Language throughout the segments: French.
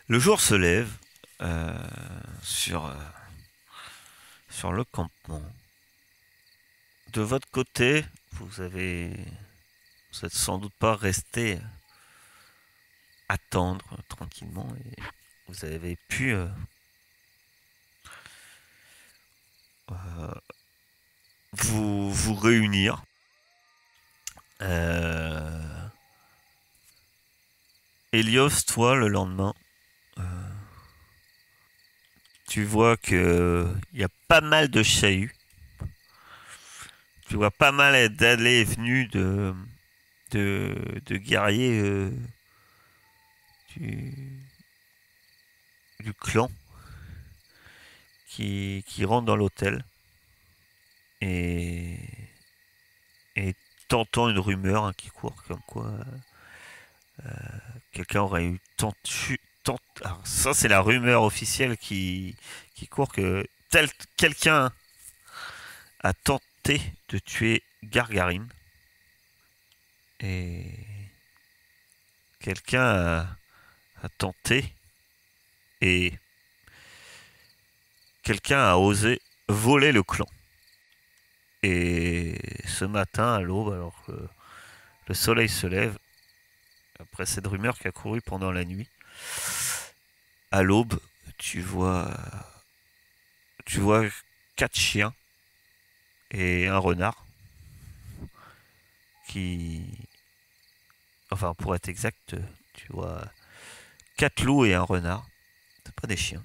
Le jour se lève euh, sur, euh, sur le campement. De votre côté, vous êtes sans doute pas resté attendre tranquillement et vous avez pu vous réunir. Euh, Helios, toi, le lendemain, euh, tu vois que il y a pas mal de chahuts. Tu vois pas mal d'allées et venues de guerriers du, du clan qui rentrent dans l'hôtel et, et t'entends une rumeur hein, qui court comme quoi quelqu'un aurait eu alors ça c'est la rumeur officielle qui court que quelqu'un a tenté de tuer Gargarine et quelqu'un a tenté et quelqu'un a osé voler le clan. Et ce matin à l'aube, alors que le soleil se lève, après cette rumeur qui a couru pendant la nuit, à l'aube, tu vois, tu vois quatre chiens et un renard qui, enfin pour être exact, tu vois quatre loups et un renard, c'est pas des chiens,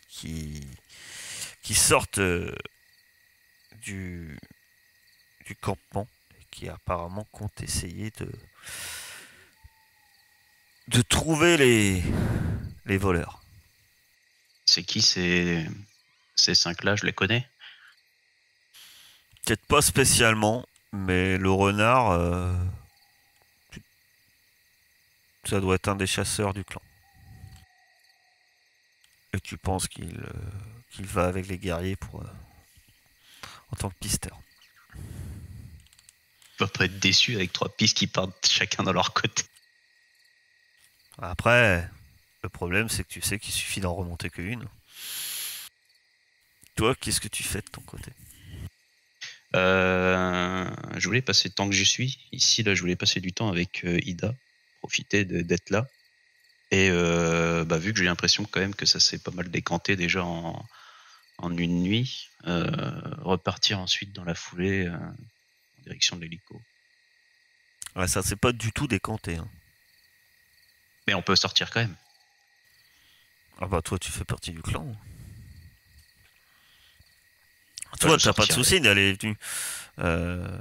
qui, qui sortent du, du campement et qui apparemment comptent essayer de trouver les voleurs. C'est qui ces cinq-là? Je les connais. Peut-être pas spécialement, mais le renard, ça doit être un des chasseurs du clan. Et tu penses qu'il va avec les guerriers en tant que pisteur. Je vais pas être déçu avec trois pistes qui partent chacun dans leur côté. Après, le problème c'est que tu sais qu'il suffit d'en remonter qu'une. Toi, qu'est-ce que tu fais de ton côté? Je voulais passer tant que j'y suis. Ici, là, je voulais passer du temps avec Ida, profiter d'être là. Et vu que j'ai l'impression quand même que ça s'est pas mal décanté déjà en une nuit, repartir ensuite dans la foulée en direction de l'hélico. Ouais, ça s'est pas du tout décanté. Hein. Mais on peut sortir quand même. Ah bah toi, tu fais partie du clan. Enfin, Toi, je t'as pas de sortirai. souci d'aller et venu. Euh,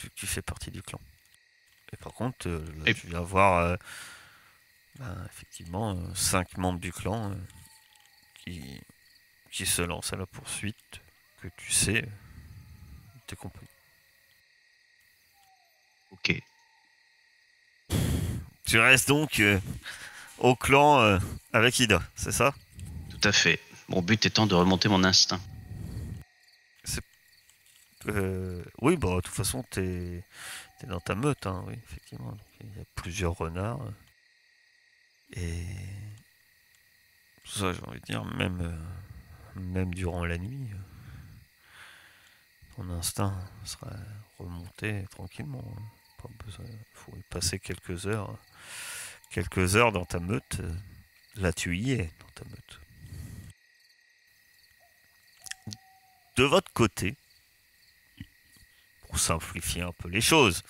Vu que tu fais partie du clan. Et par contre, là, Et tu viens voir effectivement 5 membres du clan qui, qui se lancent à la poursuite que tu sais, t'es compris. ok, Tu restes donc au clan avec Ida, c'est ça? tout à fait. Mon but étant de remonter mon instinct. C'est- Oui, bah de toute façon, t'es dans ta meute, hein, oui, effectivement. Donc, il y a plusieurs renards. Et ça, j'ai envie de dire, même durant la nuit, ton instinct sera remonté tranquillement. Hein. Pas besoin, faut y passer quelques heures dans ta meute. Là, tu y es dans ta meute. De votre côté, pour simplifier un peu les choses,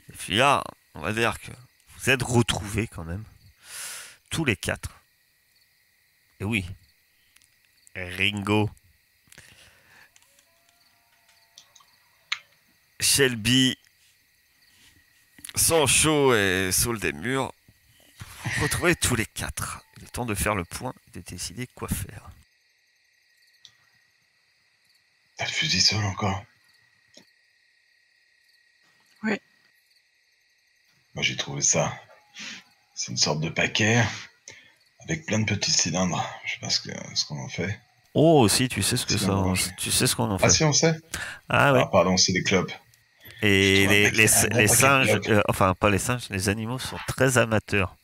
et puis là, on va dire que vous êtes retrouvés quand même, tous les quatre. Et oui, Ringo, Shelby, Sancho et Saul des Murs, vous retrouvez tous les quatre. Il est temps de faire le point et de décider quoi faire. T'as le fusil seul encore? Oui. Moi j'ai trouvé ça. C'est une sorte de paquet avec plein de petits cylindres. Je sais pas ce qu'on en fait. Oh, si, tu sais ce que ça, Cylindres rangés. tu sais ce qu'on en Ah fait. si, on sait. Ah oui. Ah pardon, c'est des clopes. J'ai Et trouvé un paquet, un gros les paquet de singes, clopes. enfin pas les singes, les animaux sont très amateurs.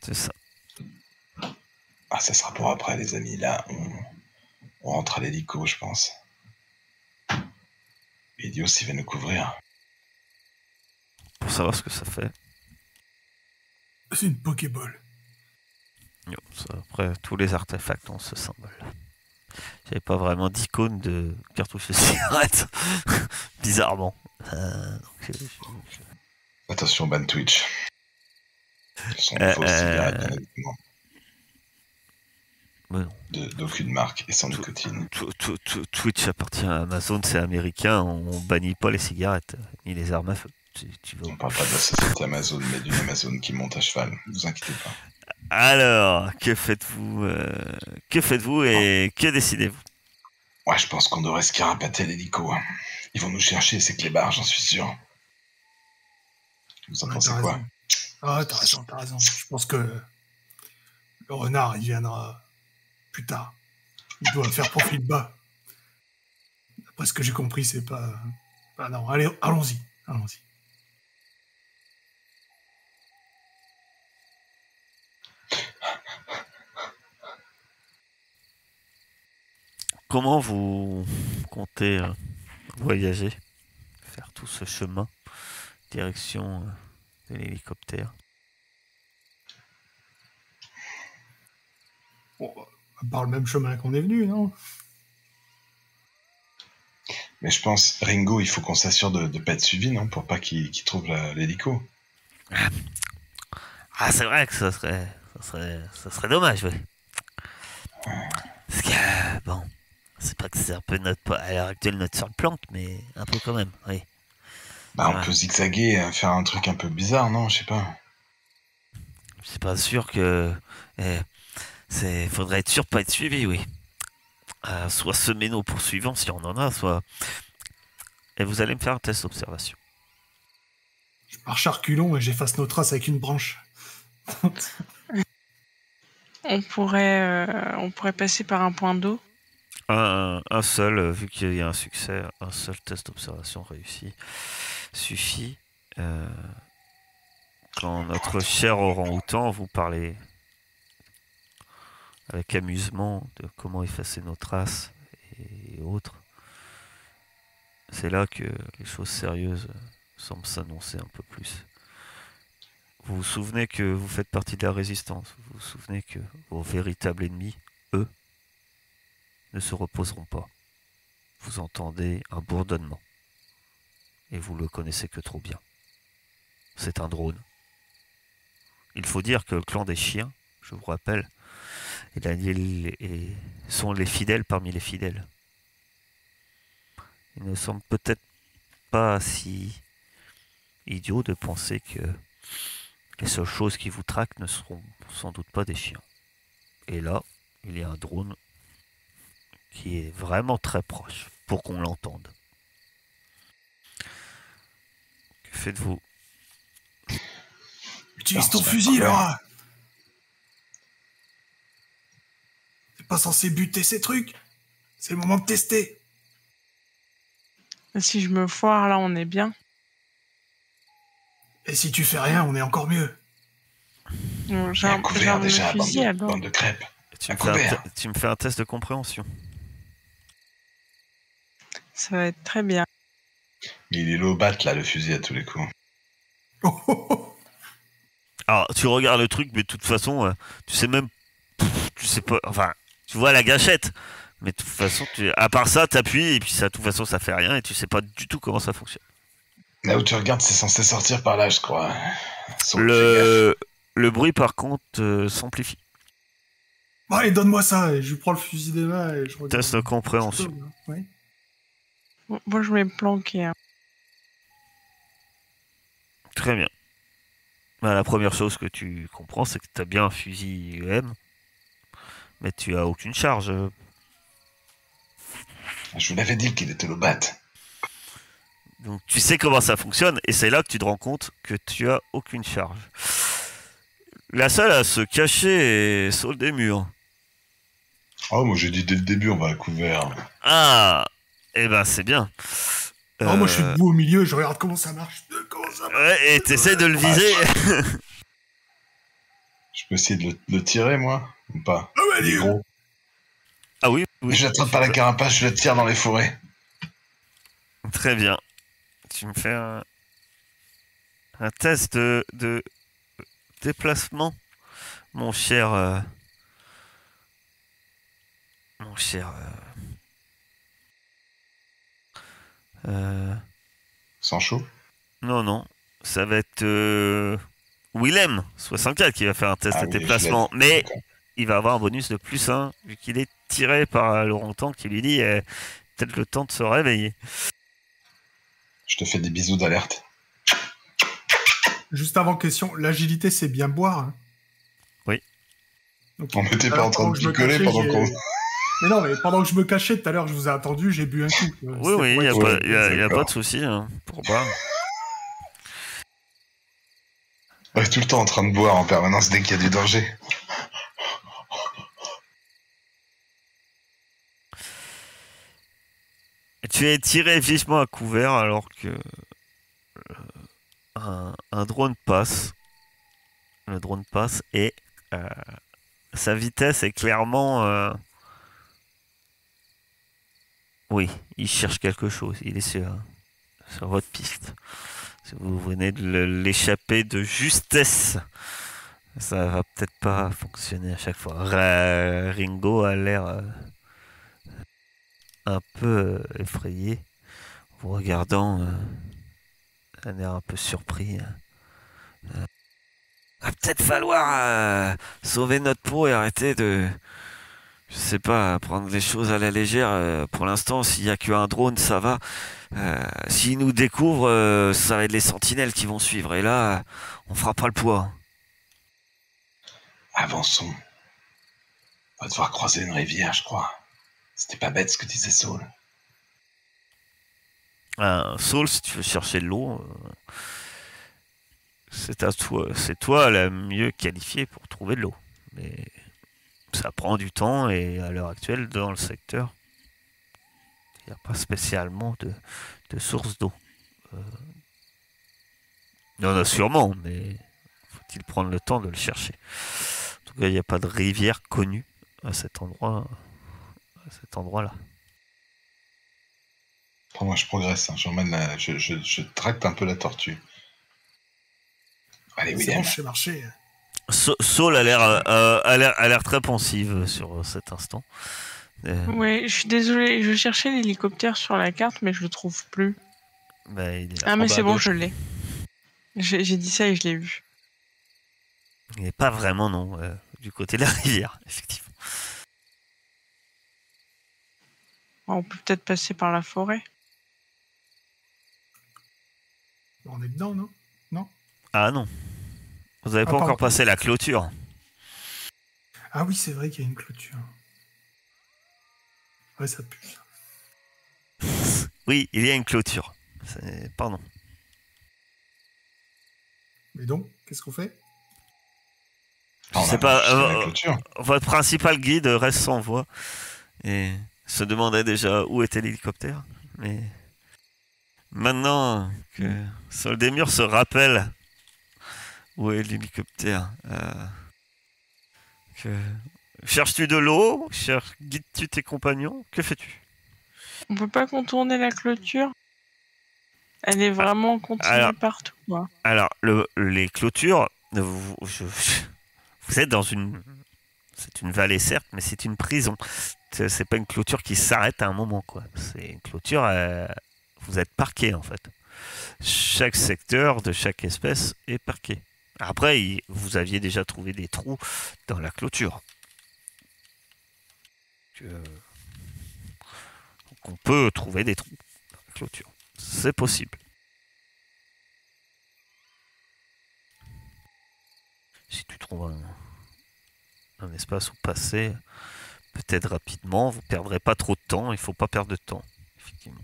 C'est ça. Ah, ça sera pour après, les amis. Là, on rentre à l'hélico, je pense. Idios, il va nous couvrir. Pour savoir ce que ça fait. C'est une Pokéball. Yo, ça, après, tous les artefacts ont ce symbole. J'avais pas vraiment d'icône de cartouche de cigarette. Bizarrement. Attention, ban Twitch. Son faux cigarette, bien évidemment. Non. D'aucune marque et sans nicotine. Twitch appartient à Amazon, c'est américain, on bannit pas les cigarettes, ni les armes à feu. On parle pas de la société Amazon, mais d'une Amazon qui monte à cheval, ne vous inquiétez pas. Alors, que faites-vous et que décidez-vous? Ouais, je pense qu'on devrait se carapater l'hélico. Ils vont nous chercher, ces clébards, j'en suis sûr. Vous en pensez quoi? Ah, t'as raison. Je pense que le renard, il viendra plus tard. Il doit faire profil bas. D'après ce que j'ai compris, c'est pas... Ah non, allez, allons-y. Comment vous comptez voyager, faire tout ce chemin, direction de l'hélicoptère? Bon, par le même chemin qu'on est venu, non? Mais je pense, Ringo, il faut qu'on s'assure de ne pas être suivi, non? Pour pas qu'il trouve l'hélico. Ah, c'est vrai que ça serait dommage, oui. Parce que, bon, c'est pas que c'est un peu à l'heure actuelle notre seule plante, mais un peu quand même, oui. Bah, on peut zigzaguer, faire un truc un peu bizarre, non? Je sais pas. C'est pas sûr que... faudrait être sûr de pas être suivi, oui. Soit semer nos poursuivants si on en a, soit... Et vous allez me faire un test d'observation. Je marche à reculons et j'efface nos traces avec une branche. On pourrait passer par un point d'eau. Un seul, vu qu'il y a un succès, un seul test d'observation réussi suffit. Quand notre cher orang-outan vous parlez avec amusement de comment effacer nos traces et autres, c'est là que les choses sérieuses semblent s'annoncer un peu plus. Vous vous souvenez que vous faites partie de la résistance. Vous vous souvenez que vos véritables ennemis, eux, ne se reposeront pas. Vous entendez un bourdonnement. Et vous le connaissez que trop bien. C'est un drone. Il faut dire que le clan des chiens, je vous rappelle, sont les fidèles parmi les fidèles. Il ne semble peut-être pas si idiot de penser que les seules choses qui vous traquent ne seront sans doute pas des chiens. Et là, il y a un drone qui est vraiment très proche pour qu'on l'entende. Que faites-vous? Utilise ton fusil, là! T'es pas censé buter ces trucs? C'est le moment de tester. Si je me foire, là, on est bien. Et si tu fais rien, on est encore mieux. J'ai un couvert déjà, fusil, alors. bande de crêpes. Tu me fais un test de compréhension. Ça va être très bien. Mais il est low bat, là, le fusil, à tous les coups. Alors, tu regardes le truc, mais de toute façon, tu sais même... Tu sais pas... Enfin, tu vois la gâchette. Mais de toute façon, à part ça, t'appuies, et puis ça, de toute façon, ça fait rien, et tu sais pas du tout comment ça fonctionne. Là où tu regardes, c'est censé sortir par là, je crois. Le bruit, par contre, s'amplifie. Bon, allez, donne-moi ça, et je prends le fusil des mains et je regarde. Test de compréhension. Ouais. Moi, je vais me planquer. Hein. Très bien. Bah, la première chose que tu comprends, c'est que tu as bien un fusil EM, mais tu as aucune charge. Je vous l'avais dit qu'il était low bat. Donc tu sais comment ça fonctionne, et c'est là que tu te rends compte que tu as aucune charge. La seule à se cacher est sur le des murs. Oh, moi j'ai dit dès le début, on va à couvert. Ah, eh ben c'est bien. Oh, moi je suis debout au milieu, je regarde comment ça marche. Ouais, et t'essaies de le viser. Je Je peux essayer de le tirer, moi, ou pas? Ah ouais, Il est gros. Ah oui, oui. Je l'attrape par la carapace, je le tire dans les forêts. Très bien. Tu me fais un test de déplacement, mon cher. Mon cher. Sans chaud. Non, non. Ça va être Willem, 64, qui va faire un test Ah de oui, déplacement. je l'aide. Mais D'accord. il va avoir un bonus de plus 1, vu qu'il est tiré par Laurentan qui lui dit peut-être le temps de se réveiller. Je te fais des bisous d'alerte. Juste avant question, l'agilité, c'est bien boire. Hein. Oui. Ok. On m'était pas Alors, en train pendant de que je me picoler cachais, pendant j'ai- qu'on... Mais non, mais pendant que je me cachais tout à l'heure, je vous ai attendu, j'ai bu un coup. Oui, oui, il n'y a, Ouais, pas- y a- y a d'accord. pas de souci hein, pour boire. On est tout le temps en train de boire en permanence dès qu'il y a du danger. Tu es tiré vivement à couvert alors que un drone passe. Le drone passe et sa vitesse est clairement... Oui, il cherche quelque chose. Il est sur votre piste. Si vous venez de l'échapper de justesse, ça va peut-être pas fonctionner à chaque fois. Ringo a l'air un peu effrayé, vous regardant, un air un peu surpris. Va peut-être falloir sauver notre peau et arrêter de, je sais pas, prendre des choses à la légère. Pour l'instant, s'il y a qu'un drone, ça va. S'ils nous découvrent, ça va être les sentinelles qui vont suivre. Et là, on fera pas le poids. Avançons. On va devoir croiser une rivière, je crois. C'était pas bête ce que disait Saul. Saul, si tu veux chercher de l'eau, c'est toi la mieux qualifiée pour trouver de l'eau. Mais ça prend du temps et à l'heure actuelle, dans le secteur, il n'y a pas spécialement de source d'eau. Il y en a sûrement, mais faut-il prendre le temps de le chercher. En tout cas, il n'y a pas de rivière connue à cet endroit, à cet endroit-là. Moi, je progresse. Hein. Je tracte un peu la tortue. Allez, C'est William. bon, je sais marcher. Saul a l'air très pensive sur cet instant. Ouais, je suis désolée, je cherchais l'hélicoptère sur la carte, mais je le trouve plus. Ben, il est là. Ah, mais bas c'est à bon, gauche. je l'ai. J'ai dit ça et je l'ai vu. Il n'est pas vraiment non du côté de la rivière, effectivement. On peut peut-être passer par la forêt. On est dedans, non? Non? Ah non. Vous n'avez pas pardon. encore passé la clôture. Ah oui, c'est vrai qu'il y a une clôture. Ouais, ça pue, ça. Oui, il y a une clôture. Pardon. Mais donc, qu'est-ce qu'on fait? Je On sais a pas, jusqu'à la clôture. votre principal guide reste sans voix et se demandait déjà où était l'hélicoptère. Mais maintenant que Soldemur se rappelle où est l'hélicoptère, cherches-tu de l'eau? Guides-tu tes compagnons? Que fais-tu? On peut pas contourner la clôture? Elle est vraiment continue alors- partout, quoi. Alors, les clôtures, vous êtes dans une... C'est une vallée, certes, mais c'est une prison. C'est pas une clôture qui s'arrête à un moment, quoi. C'est une clôture... vous êtes parqué, en fait. Chaque secteur de chaque espèce est parqué. Après, vous aviez déjà trouvé des trous dans la clôture. Donc, on peut trouver des trous dans la clôture. C'est possible. Si tu trouves un espace où passer, peut-être rapidement, vous perdrez pas trop de temps. Il faut pas perdre de temps, effectivement.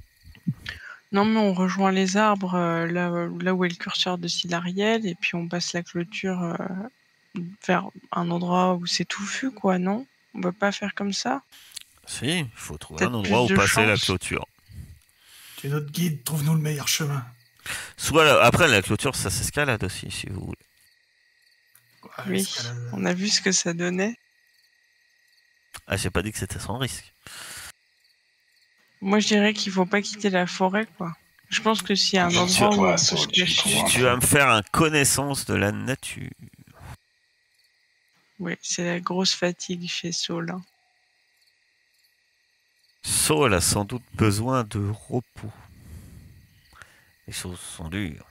Non, mais on rejoint les arbres là où est le curseur de Silariel, et puis on passe la clôture vers un endroit où c'est touffu, quoi, non? On peut pas faire comme ça? Si, il faut trouver Peut-être un endroit où plus de passer la chance. clôture. Tu es notre guide, trouve-nous le meilleur chemin. Soit après la clôture, ça s'escalade aussi, si vous voulez. Oui, l'escalade. on a vu ce que ça donnait. Ah, j'ai pas dit que c'était sans risque. Moi, je dirais qu'il faut pas quitter la forêt, quoi. Je pense que s'il y a un endroit où Tire-toi, on peut Saul, se tu trouves cacher, un Tu vas me faire un connaissance de la nature. oui, c'est la grosse fatigue chez Saul. Hein. Saul a sans doute besoin de repos. Les choses sont dures.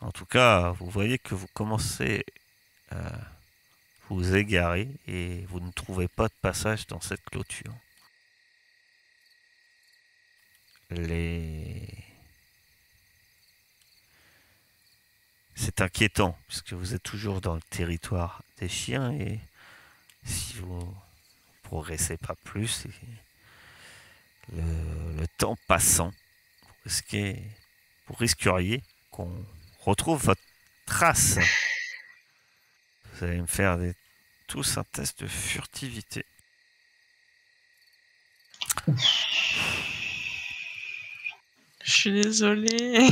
En tout cas, vous voyez que vous commencez à vous égarer et vous ne trouvez pas de passage dans cette clôture. C'est inquiétant puisque vous êtes toujours dans le territoire des chiens et si vous progressez pas plus, le temps passant, vous risqueriez qu'on retrouve votre trace. Vous allez me faire tous un test de furtivité. Je suis désolée.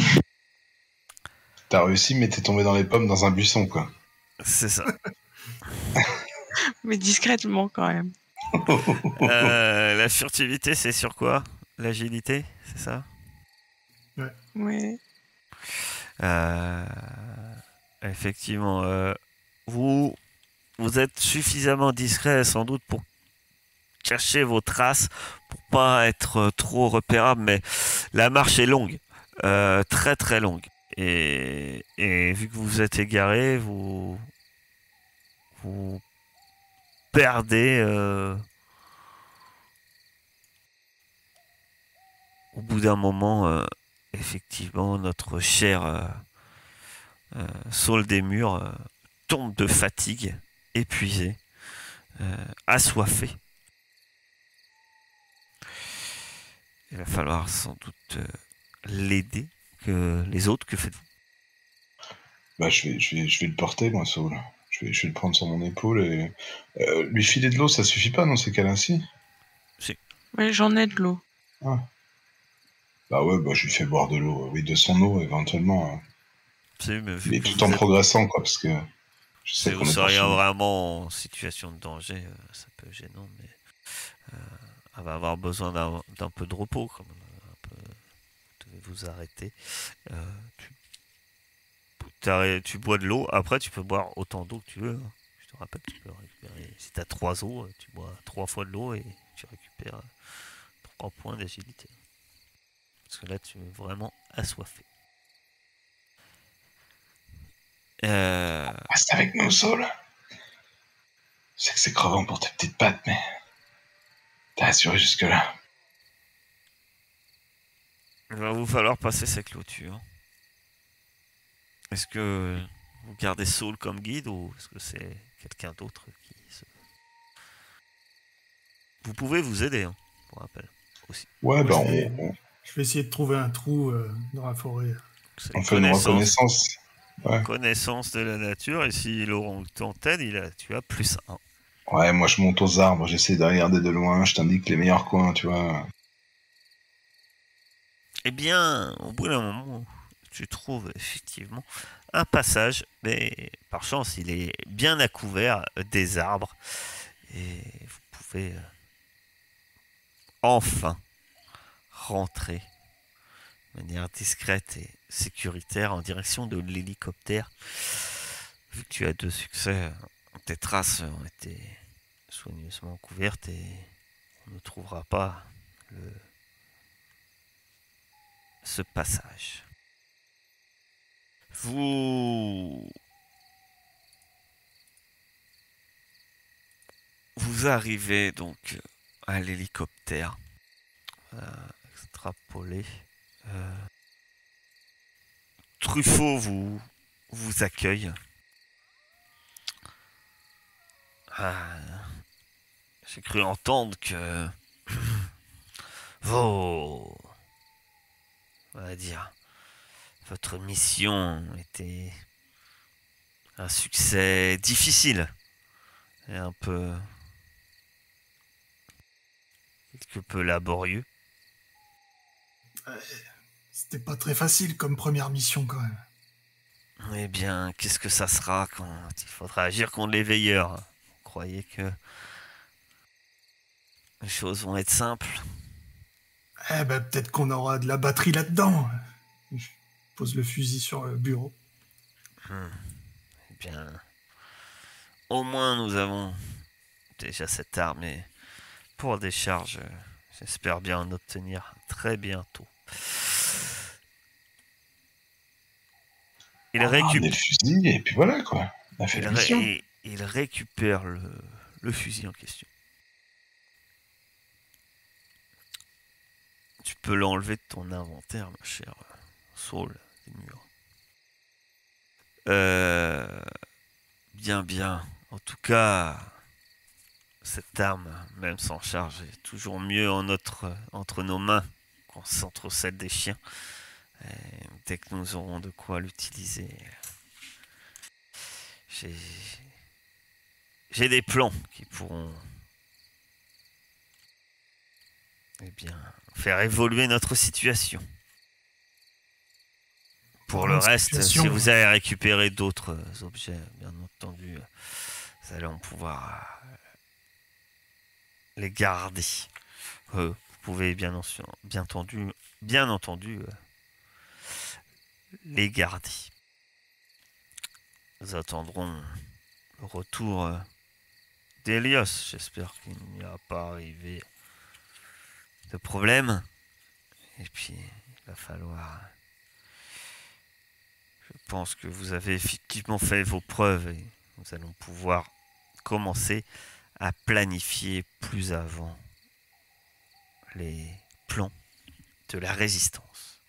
T'as réussi, mais t'es tombé dans les pommes dans un buisson, quoi. C'est ça. Mais discrètement, quand même. La furtivité, c'est sur quoi? L'agilité, c'est ça? Ouais. Effectivement, vous êtes suffisamment discret sans doute pour cacher vos traces, pour pas être trop repérable, mais la marche est longue, très très longue. Et vu que vous vous êtes égaré, vous perdez au bout d'un moment, effectivement, notre cher Saul des Murs tombe de fatigue, épuisé, assoiffé. Il va falloir sans doute l'aider. Les autres, que faites-vous? Bah, je vais le porter, moi, Saul. Je vais le prendre sur mon épaule et... lui filer de l'eau, ça suffit pas dans ces cas-là-ci? Ouais, j'en ai de l'eau. Ah. Bah ouais, bah je lui fais boire de l'eau. Oui, de son eau, éventuellement. Mais tout en progressant, quoi, parce que je sais Si qu'on vous est seriez poursuivi. vraiment en situation de danger, ça peut être gênant, mais elle va avoir besoin d'un peu de repos, quand même. Vous devez vous arrêter. Tu bois de l'eau, après tu peux boire autant d'eau que tu veux. Hein. Je te rappelle, tu peux récupérer. Si tu as 3 eaux, tu bois 3 fois de l'eau et tu récupères 3 points d'agilité. Parce que là, tu es vraiment assoiffé. Reste avec nous, Saul. Je sais que c'est crevant pour tes petites pattes, mais t'as assuré jusque-là. Il va vous falloir passer cette clôture. Est-ce que vous gardez Saul comme guide ou est-ce que c'est quelqu'un d'autre qui se... Vous pouvez vous aider, hein, pour rappel, aussi. Ouais, bah Je vais essayer de trouver un trou dans la forêt. C'est on fait une reconnaissance. Ouais. Connaissance de la nature, et si l'orang-outan t'aide, tu as +1. Ouais, moi je monte aux arbres, j'essaie de regarder de loin, je t'indique les meilleurs coins, tu vois. Eh bien, au bout d'un moment, tu trouves effectivement un passage, mais par chance, il est bien à couvert des arbres, et vous pouvez enfin rentrer de manière discrète et sécuritaire en direction de l'hélicoptère. Vu que tu as 2 succès, tes traces ont été soigneusement couvertes et on ne trouvera pas ce passage. Vous arrivez donc à l'hélicoptère. Extrapolé. Truffaut vous accueille. J'ai cru entendre que on va dire, votre mission était un succès difficile et quelque peu laborieux. C'était pas très facile comme première mission quand même. Eh bien, qu'est-ce que ça sera quand il faudra agir contre les veilleurs? Vous croyez que les choses vont être simples? Eh ben, peut-être qu'on aura de la batterie là-dedans. Je pose le fusil sur le bureau. Eh bien, au moins nous avons déjà cette arme et pour des charges, j'espère bien en obtenir très bientôt. Il On a ramené récupère. le fusil et puis voilà quoi. On a fait la mission. Il récupère le fusil en question. Tu peux l'enlever de ton inventaire, ma chère Saul des murs. Bien. En tout cas, cette arme, même sans charge, est toujours mieux entre nos mains contre celle des chiens. Et dès que nous aurons de quoi l'utiliser, j'ai des plans qui pourront faire évoluer notre situation. Pour le reste, si vous avez récupéré d'autres objets, bien entendu, nous allons pouvoir les garder. Vous pouvez bien entendu les garder. Nous attendrons le retour d'Hélios. J'espère qu'il n'y a pas arrivé de problème. Et puis, il va falloir... Je pense que vous avez effectivement fait vos preuves et nous allons pouvoir commencer à planifier plus avant les plans de la résistance.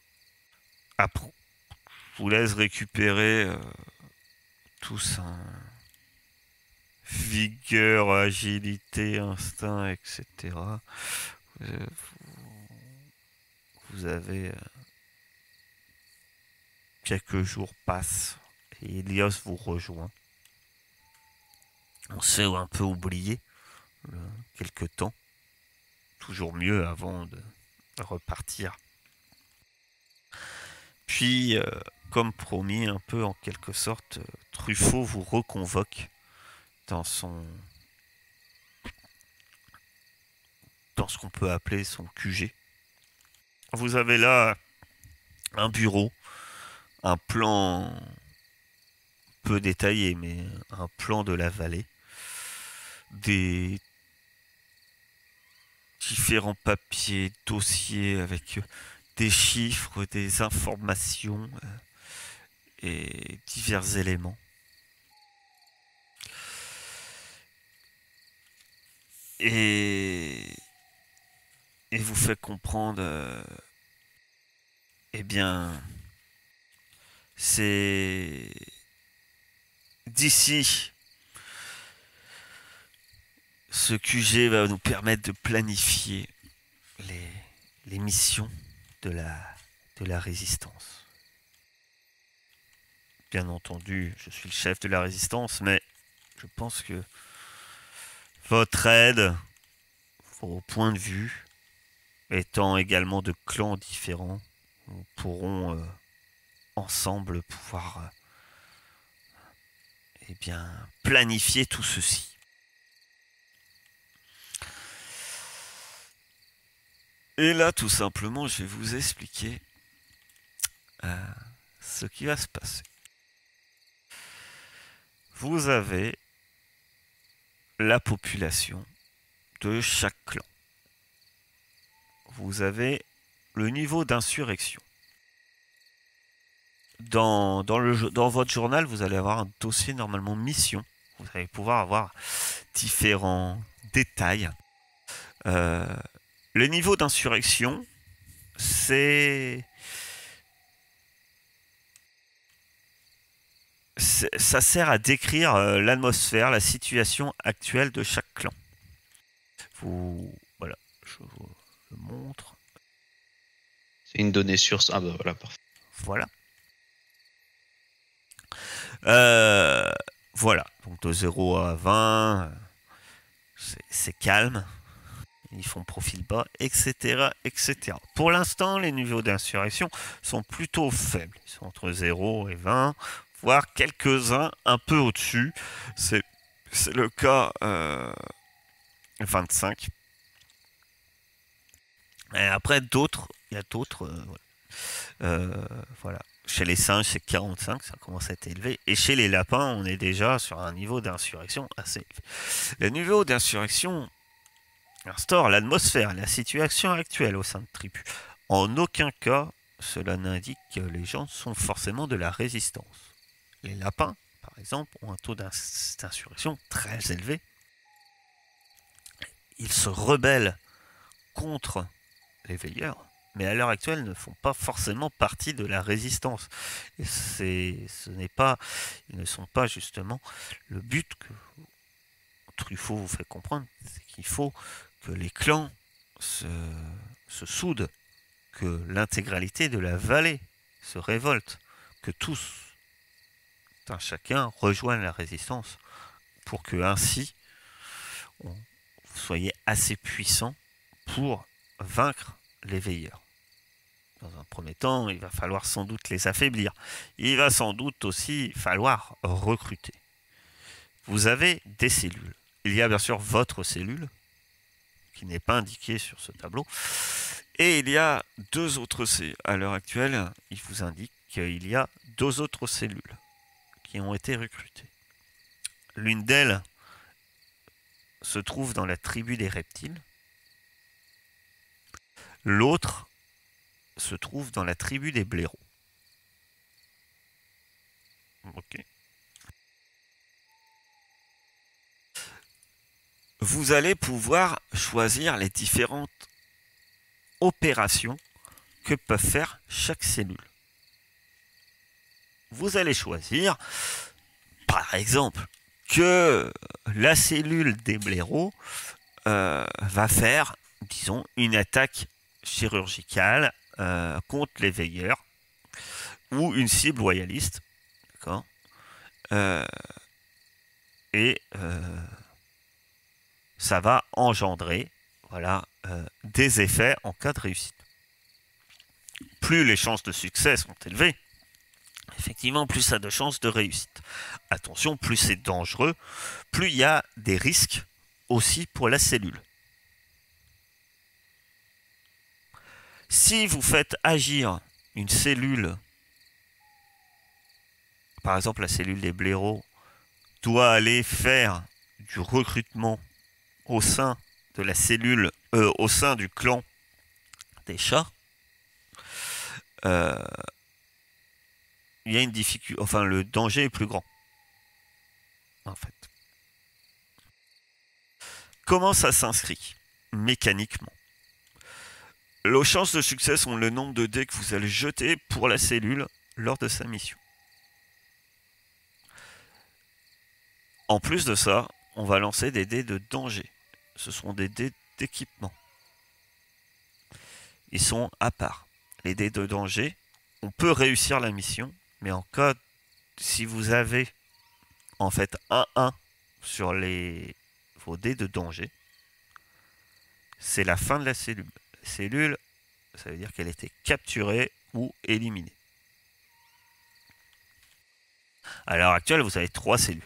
Après, je vous laisse récupérer tous un vigueur, agilité, instinct, etc. Vous avez... quelques jours passent et Hélios vous rejoint. On s'est un peu oublié quelques temps. Toujours mieux avant de repartir. Puis, comme promis, un peu en quelque sorte, Truffaut vous reconvoque dans ce qu'on peut appeler son QG. Vous avez là un bureau, un plan peu détaillé, mais un plan de la vallée, des différents papiers, dossiers avec des chiffres, des informations et divers éléments. Et vous fait comprendre, c'est d'ici, ce QG va nous permettre de planifier les missions de la résistance. Bien entendu, je suis le chef de la résistance, mais je pense que votre aide, vos points de vue, étant également de clans différents, nous pourrons ensemble pouvoir planifier tout ceci. Et là, tout simplement, je vais vous expliquer ce qui va se passer. Vous avez la population de chaque clan. Vous avez le niveau d'insurrection. Dans votre journal, vous allez avoir un dossier normalement mission. Vous allez pouvoir avoir différents détails. Le niveau d'insurrection, ça sert à décrire l'atmosphère, la situation actuelle de chaque clan. Voilà, je vous le montre. C'est une donnée sur... Ah bah voilà, parfait. Voilà. Voilà, donc de 0 à 20, c'est calme. Ils font profil bas, etc., etc. Pour l'instant, les niveaux d'insurrection sont plutôt faibles. Ils sont entre 0 et 20, voire quelques-uns un peu au-dessus. C'est le cas 25. Et après, d'autres, il y a d'autres. Voilà. Chez les singes, c'est 45, ça commence à être élevé. Et chez les lapins, on est déjà sur un niveau d'insurrection assez élevé. Le niveau d'insurrection instaure l'atmosphère, la situation actuelle au sein de tribus. En aucun cas, cela n'indique que les gens sont forcément de la résistance. Les lapins, par exemple, ont un taux d'insurrection très élevé. Ils se rebellent contre les veilleurs, mais à l'heure actuelle ne font pas forcément partie de la résistance. Et ils ne sont pas justement le but que Truffaut vous fait comprendre, c'est qu'il faut que les clans se soudent, que l'intégralité de la vallée se révolte, que tous, chacun, rejoignent la résistance pour que ainsi vous soyez assez puissants pour vaincre les veilleurs. Dans un premier temps, il va falloir sans doute les affaiblir. Il va sans doute aussi falloir recruter. Vous avez des cellules. Il y a bien sûr votre cellule, qui n'est pas indiquée sur ce tableau. Et il y a deux autres cellules. À l'heure actuelle, il vous indique qu'il y a deux autres cellules qui ont été recrutées. L'une d'elles se trouve dans la tribu des reptiles. L'autre se trouve dans la tribu des blaireaux. Ok. Vous allez pouvoir choisir les différentes opérations que peuvent faire chaque cellule. Vous allez choisir, par exemple, que la cellule des blaireaux va faire, disons, une attaque chirurgicale contre les veilleurs ou une cible loyaliste, d'accord, et ça va engendrer, voilà, des effets en cas de réussite. Plus les chances de succès sont élevées, effectivement, plus ça a de chances de réussite. Attention, plus c'est dangereux, plus il y a des risques aussi pour la cellule. Si vous faites agir une cellule, par exemple la cellule des blaireaux, doit aller faire du recrutement au sein de la cellule, au sein du clan des chats, il y a une difficulté, enfin le danger est plus grand, en fait. Comment ça s'inscrit mécaniquement? Les chances de succès sont le nombre de dés que vous allez jeter pour la cellule lors de sa mission. En plus de ça, on va lancer des dés de danger. Ce sont des dés d'équipement. Ils sont à part. Les dés de danger, on peut réussir la mission, mais en cas, si vous avez en fait 1-1 sur vos dés de danger, c'est la fin de la cellule. La cellule, ça veut dire qu'elle était capturée ou éliminée. À l'heure actuelle, vous avez 3 cellules.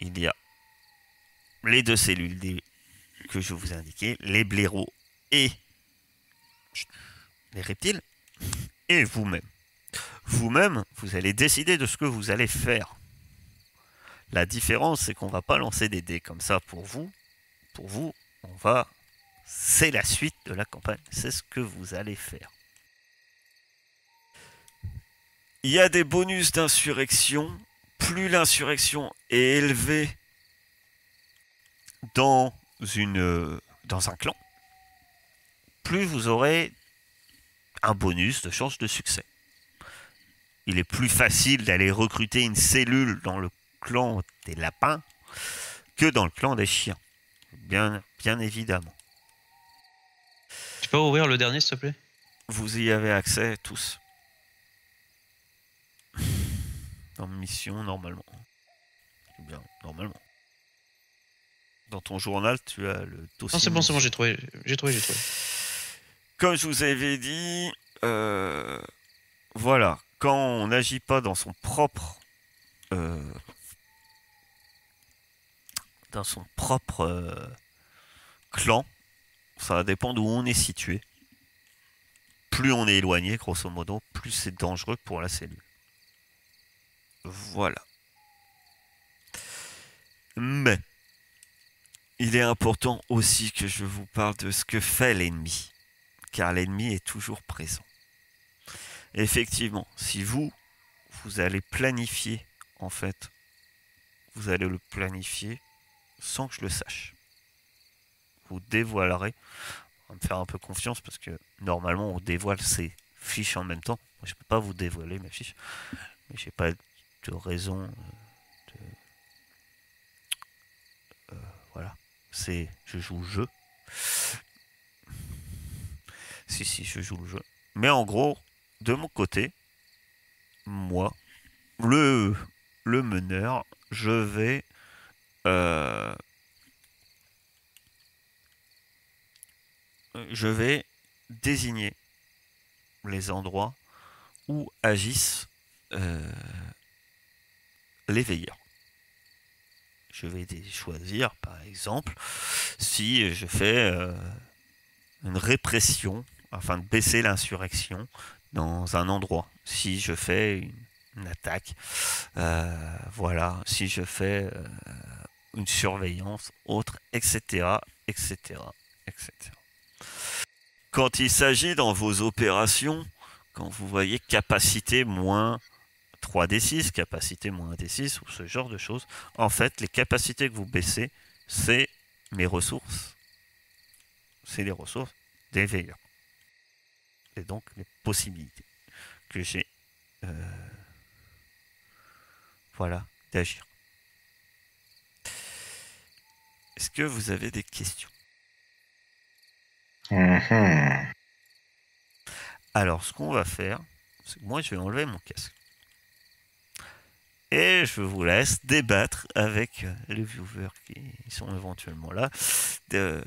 Il y a les 2 cellules que je vous ai indiquées, les blaireaux et les reptiles, et vous-même. Vous-même, vous allez décider de ce que vous allez faire. La différence, c'est qu'on ne va pas lancer des dés comme ça pour vous. Pour vous, c'est la suite de la campagne. C'est ce que vous allez faire. Il y a des bonus d'insurrection. Plus l'insurrection est élevée dans un clan, plus vous aurez un bonus de chance de succès. Il est plus facile d'aller recruter une cellule dans le clan des lapins que dans le clan des chiens. Bien évidemment. Tu peux ouvrir le dernier, s'il te plaît? Vous y avez accès tous. Dans mission, normalement. Bien, normalement. Dans ton journal, tu as le dossier. Non, c'est bon, j'ai trouvé. Comme je vous avais dit, voilà. quand on n'agit pas dans son propre euh, clan, ça va dépendre où on est situé. Plus on est éloigné, grosso modo, plus c'est dangereux pour la cellule. Voilà. Mais il est important aussi que je vous parle de ce que fait l'ennemi, car l'ennemi est toujours présent. Effectivement, si vous allez planifier, en fait, vous allez le planifier sans que je le sache. Vous dévoilerez, on va me faire un peu confiance parce que normalement on dévoile ses fiches en même temps. Moi, je peux pas vous dévoiler mes fiches, mais j'ai pas de raison voilà. Je joue le jeu. Si, je joue le jeu. Mais en gros, de mon côté, moi, le meneur, je vais désigner les endroits où agissent les veilleurs. Je vais choisir, par exemple, si je fais une répression afin de baisser l'insurrection dans un endroit. Si je fais une attaque, voilà. Si je fais une surveillance, autre, etc., etc., etc. Quand il s'agit dans vos opérations, quand vous voyez capacité moins 3d6, capacité moins 1d6 ou ce genre de choses, en fait, les capacités que vous baissez, c'est mes ressources. C'est les ressources des veilleurs. Et donc les possibilités que j'ai voilà, d'agir. Est-ce que vous avez des questions? Alors, ce qu'on va faire, c'est que moi, je vais enlever mon casque. Et je vous laisse débattre avec les viewers qui sont éventuellement là de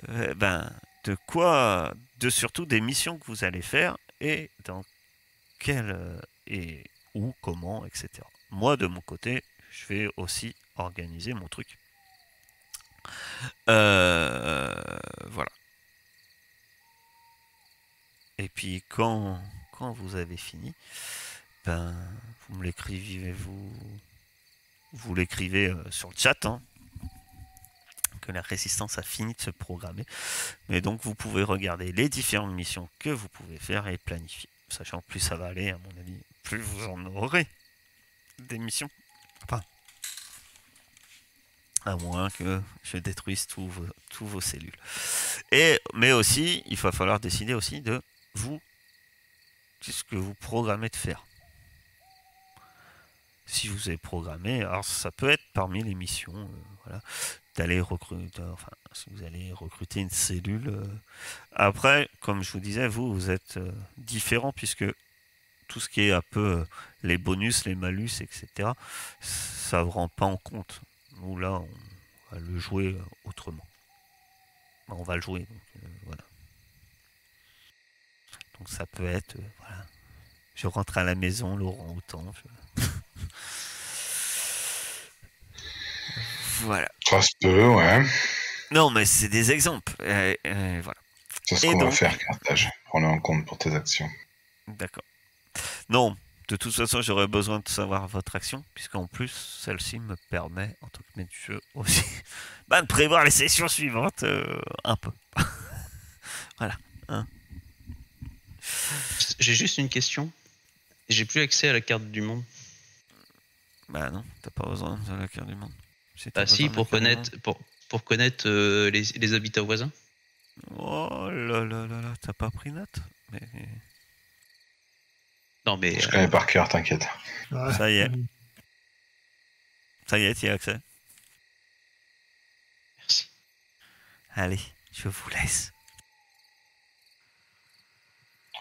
surtout des missions que vous allez faire et dans quel et où, comment, etc. Moi, de mon côté, je vais aussi organiser mon truc. Voilà. Et puis, quand vous avez fini, vous me l'écrivez, vous l'écrivez sur le chat, hein, que la résistance a fini de se programmer. Mais donc, vous pouvez regarder les différentes missions que vous pouvez faire et planifier. Sachant que plus ça va aller, à mon avis, plus vous en aurez des missions. Enfin, à moins que je détruise tous vos cellules. Mais aussi, il va falloir décider aussi de vous, qu'est-ce que vous programmez de faire. Si vous avez programmé, alors ça peut être parmi les missions, voilà, d'aller recruter, enfin, si vous allez recruter une cellule. Après, comme je vous disais, vous êtes différent puisque tout ce qui est un peu les bonus, les malus, etc., ça ne rend pas en compte. Nous, là, on va le jouer autrement. On va le jouer, donc voilà. Donc ça peut être, voilà. Je rentre à la maison, Laurent autant. Voilà. Ça se peut, ouais. Non, mais c'est des exemples. Voilà. C'est ce qu'on va faire, Carthage. Prends-le en compte pour tes actions. D'accord. Non, de toute façon, j'aurais besoin de savoir votre action, puisqu'en plus, celle-ci me permet, en tant que maître du jeu aussi, de prévoir les sessions suivantes un peu. Voilà. Hein. J'ai juste une question. J'ai plus accès à la carte du monde. Bah non, t'as pas besoin de la carte du monde. Ah si, pour connaître les habitats voisins. Oh là là là là, t'as pas pris note? Mais... Non mais... Je connais par cœur, t'inquiète. Ouais. Ça y est. Ça y est, t'y as accès. Merci. Allez, je vous laisse.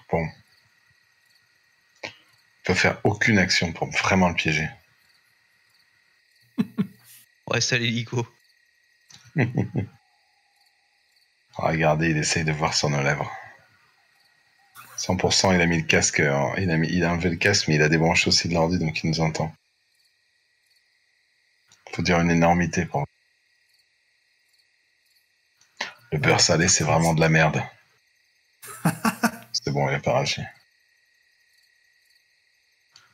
Bon. Il peut faire aucune action pour vraiment le piéger. Ouais, ça l'hélico. Regardez, il essaye de voir sur nos lèvres. 100%, il a mis le casque, il a enlevé le casque, mais il a débranché aussi de l'ordi, donc il nous entend. Faut dire une énormité pour le beurre salé, c'est vraiment de la merde. C'est bon, il a pas raché.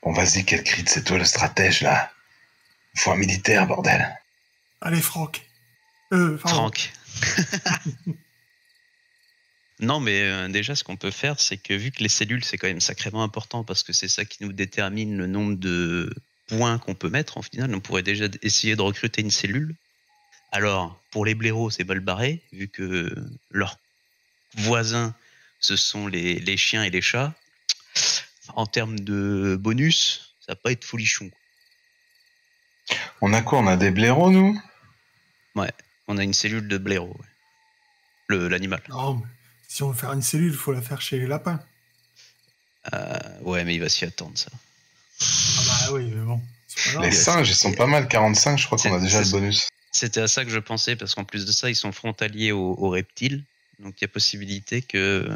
Bon, vas-y, quel crit, c'est toi le stratège, là. Il faut un militaire, bordel. Allez, Franck. Pardon. Franck. Non, mais déjà, ce qu'on peut faire, c'est que vu que les cellules, c'est quand même sacrément important parce que c'est ça qui nous détermine le nombre de points qu'on peut mettre, en final, on pourrait déjà essayer de recruter une cellule. Alors, pour les blaireaux, c'est mal barré, vu que leurs voisins, ce sont les chiens et les chats. En termes de bonus, ça va pas être folichon. On a quoi? On a des blaireaux, nous? Ouais, on a une cellule de blaireau. Ouais. L'animal. Non, mais si on veut faire une cellule, il faut la faire chez les lapins. Ouais, mais il va s'y attendre, ça. Ah bah oui, mais bon. c'est pas grave. Les singes, ils sont pas mal, 45, je crois qu'on a déjà le bonus. C'était à ça que je pensais, parce qu'en plus de ça, ils sont frontaliers aux reptiles. Donc il y a possibilité que...